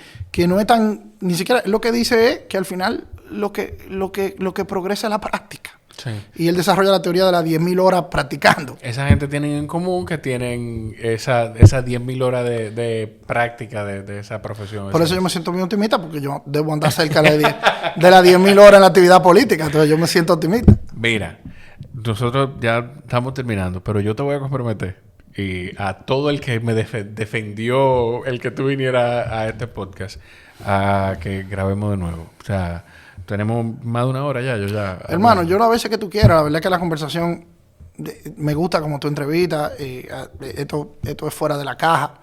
no es tan, ni siquiera lo que dice es que al final lo que progresa es la práctica. Sí. Y él desarrolla la teoría de las 10.000 horas practicando. Esa gente tiene en común que tienen esas 10.000 horas de práctica de esa profesión. Por eso yo me siento muy optimista, porque yo debo andar cerca de las 10.000 horas en la actividad política. Entonces yo me siento optimista. Mira, nosotros ya estamos terminando, pero yo te voy a comprometer y a todo el que me defendió el que tú vinieras a este podcast a que grabemos de nuevo. O sea... Tenemos más de 1 hora ya. Hermano, yo las veces que tú quieras. La verdad es que la conversación me gusta como tu entrevista. Esto es fuera de la caja.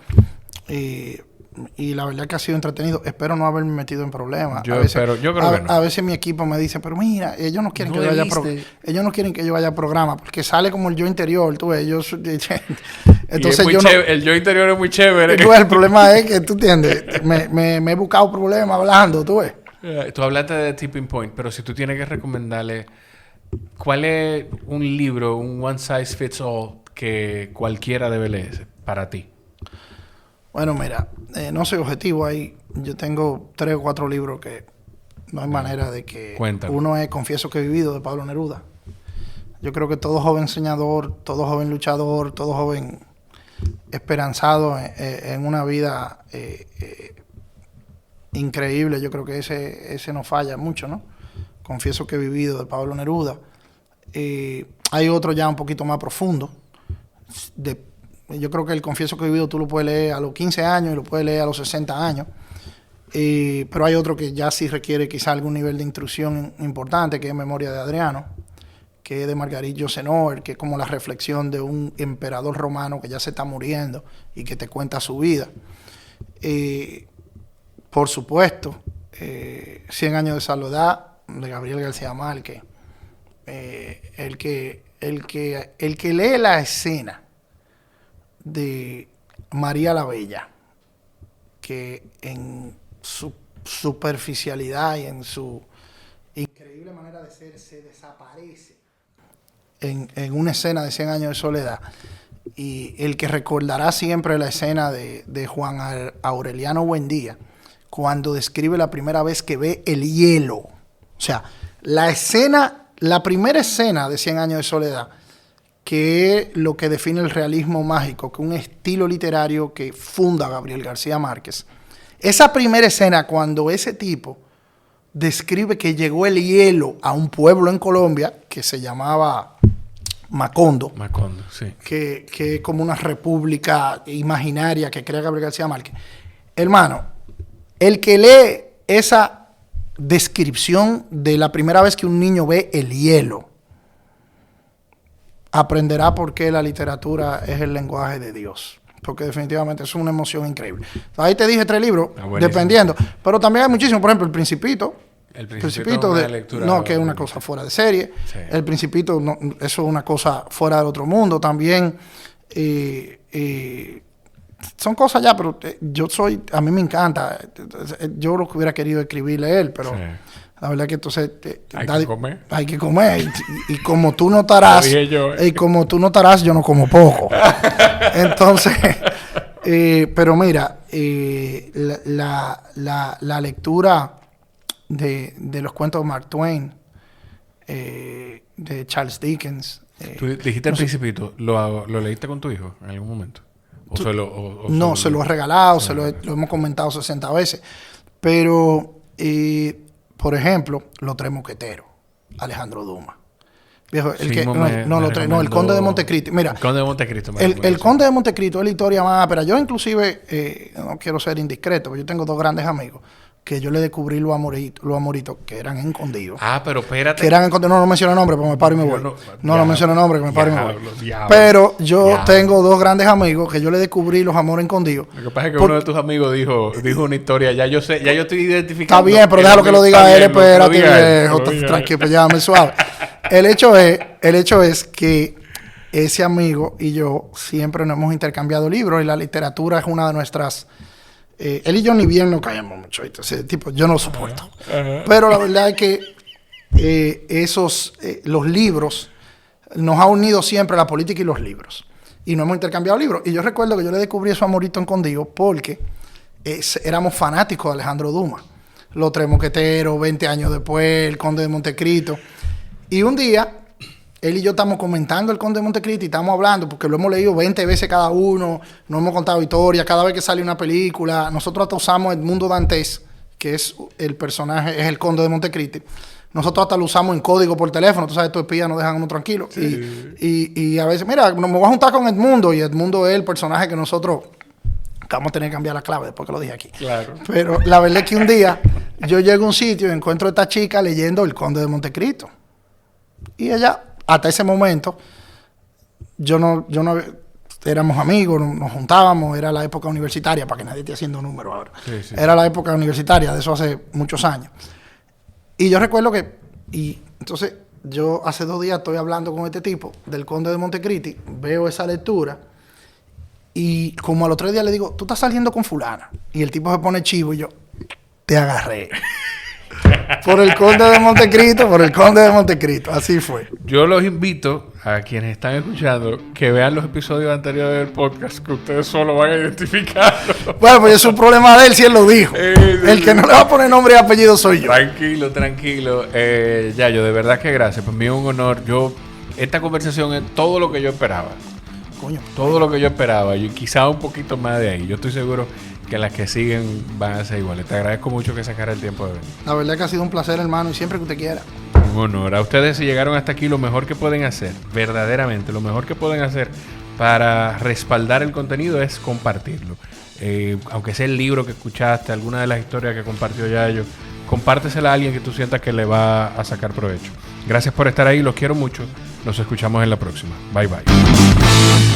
y la verdad que ha sido entretenido. Espero no haberme metido en problemas. Yo creo que no. A veces mi equipo me dice, pero mira, ellos no quieren que yo vaya ellos no quieren que yo vaya a programa, porque sale como el yo interior, tú ves, entonces el yo interior es muy chévere. Tú ves, el problema es que, tú entiendes, me he buscado problemas hablando, tú ves. Tú hablaste de Tipping Point, pero si tú tienes que recomendarle, ¿cuál es un libro, un one size fits all que cualquiera debe leer para ti? Bueno, mira, no soy objetivo ahí. Yo tengo 3 o 4 libros que no hay manera de que... Cuéntame. Uno es Confieso que he vivido, de Pablo Neruda. Yo creo que todo joven soñador, todo joven luchador, todo joven esperanzado en una vida increíble, yo creo que ese no falla mucho, ¿no? Confieso que he vivido, de Pablo Neruda. Hay otro ya un poquito más profundo. Yo creo que el Confieso que he vivido tú lo puedes leer a los 15 años y lo puedes leer a los 60 años. Pero hay otro que ya sí requiere quizá algún nivel de intrusión importante, que es Memoria de Adriano, que es de Marguerite Yourcenar, que es como la reflexión de un emperador romano que ya se está muriendo y que te cuenta su vida. Por supuesto, 100 años de soledad, de Gabriel García Márquez. El que lee la escena de María la Bella, que en su superficialidad y en su increíble manera de ser se desaparece en una escena de 100 años de soledad, y el que recordará siempre la escena de Juan Aureliano Buendía cuando describe la primera vez que ve el hielo. O sea, la primera escena de 100 años de soledad, que es lo que define el realismo mágico, que es un estilo literario que funda Gabriel García Márquez. Esa primera escena, cuando ese tipo describe que llegó el hielo a un pueblo en Colombia que se llamaba Macondo. Macondo, sí. Que es como una república imaginaria que crea Gabriel García Márquez. Hermano, el que lee esa descripción de la primera vez que un niño ve el hielo, aprenderá por qué la literatura es el lenguaje de Dios. Porque definitivamente es una emoción increíble. Ahí te dije 3 libros, dependiendo. Pero también hay muchísimos. Por ejemplo, El Principito. El Principito es una lectura... No, que es una cosa fuera de serie. Sí. El Principito, no, eso es una cosa fuera del otro mundo. También son cosas ya, pero a mí me encanta. Yo lo que hubiera querido escribir, leer, pero... Sí. La verdad que entonces hay que comer y como tú notarás yo no como poco. Entonces pero mira, la lectura de los cuentos de Mark Twain, de Charles Dickens. Tú dijiste El Principito, ¿lo leíste con tu hijo en algún momento? Se lo he regalado, lo hemos comentado 60 veces, pero por ejemplo, Los Tres Mosqueteros, Alejandro Dumas. Viejo, el Conde de Montecristo. Mira, el Conde de Montecristo. El Conde de Montecristo es la historia más ápera. Yo inclusive, no quiero ser indiscreto, pero yo tengo 2 grandes amigos que yo le descubrí los amoritos que eran escondidos. Ah, pero espérate. Que eran escondidos. No menciono nombres, pero me paro y me voy. No menciono nombres, que me paro y me voy. Pero yo tengo 2 grandes amigos que yo le descubrí los amores escondidos. Lo que pasa es que uno de tus amigos dijo una historia. Ya yo estoy identificando. Está bien, pero déjalo que lo diga él. Espérate, viejo. Tranquilo, pues llámame suave. El hecho es que ese amigo y yo siempre nos hemos intercambiado libros, y la literatura es una de nuestras... él y yo ni bien nos caemos mucho. Ese tipo, yo no lo soporto. Pero la verdad es que los libros nos ha unido siempre, la política y los libros. Y no hemos intercambiado libros. Y yo recuerdo que yo le descubrí su amorito escondido porque éramos fanáticos de Alejandro Dumas. Los Tres Mosqueteros, 20 años después, El Conde de Montecristo. Y un día, él y yo estamos comentando El Conde de Montecristo y estamos hablando, porque lo hemos leído 20 veces cada uno, nos hemos contado historias, cada vez que sale una película. Nosotros hasta usamos Edmundo Dantes, que es el personaje, es el Conde de Montecristo. Nosotros hasta lo usamos en código por teléfono. Tú sabes, estos espías nos dejan uno tranquilo. Sí. Y a veces, mira, me voy a juntar con Edmundo, y Edmundo es el personaje que nosotros... Vamos a tener que cambiar la clave después que lo dije aquí. Claro. Pero la verdad es que un día yo llego a un sitio y encuentro a esta chica leyendo El Conde de Montecristo. Y ella, hasta ese momento, yo no éramos amigos, nos juntábamos, era la época universitaria, para que nadie esté haciendo números ahora. Sí. Era la época universitaria, de eso hace muchos años. Y yo recuerdo y entonces yo hace 2 días estoy hablando con este tipo del Conde de Montecristi, veo esa lectura y como a los 3 días le digo, tú estás saliendo con fulana. Y el tipo se pone chivo y yo, te agarré. Por el Conde de Montecristo, así fue. Yo los invito a quienes están escuchando que vean los episodios anteriores del podcast, que ustedes solo van a identificarlo. Bueno, pues es un problema de él si él lo dijo. El que no le va a poner nombre y apellido soy yo. Tranquilo. Yayo, de verdad que gracias. Para mí es un honor. Esta conversación es todo lo que yo esperaba. Coño. Todo lo que yo esperaba. Y quizá un poquito más de ahí. Yo estoy seguro que las que siguen van a ser iguales. Te agradezco mucho que sacara el tiempo de venir. La verdad que ha sido un placer, hermano, y siempre que usted quiera. Un honor. A ustedes, si llegaron hasta aquí, lo mejor que pueden hacer, verdaderamente, lo mejor que pueden hacer para respaldar el contenido es compartirlo. Aunque sea el libro que escuchaste, alguna de las historias que compartió Yayo, compártesela a alguien que tú sientas que le va a sacar provecho. Gracias por estar ahí, los quiero mucho. Nos escuchamos en la próxima. Bye, bye.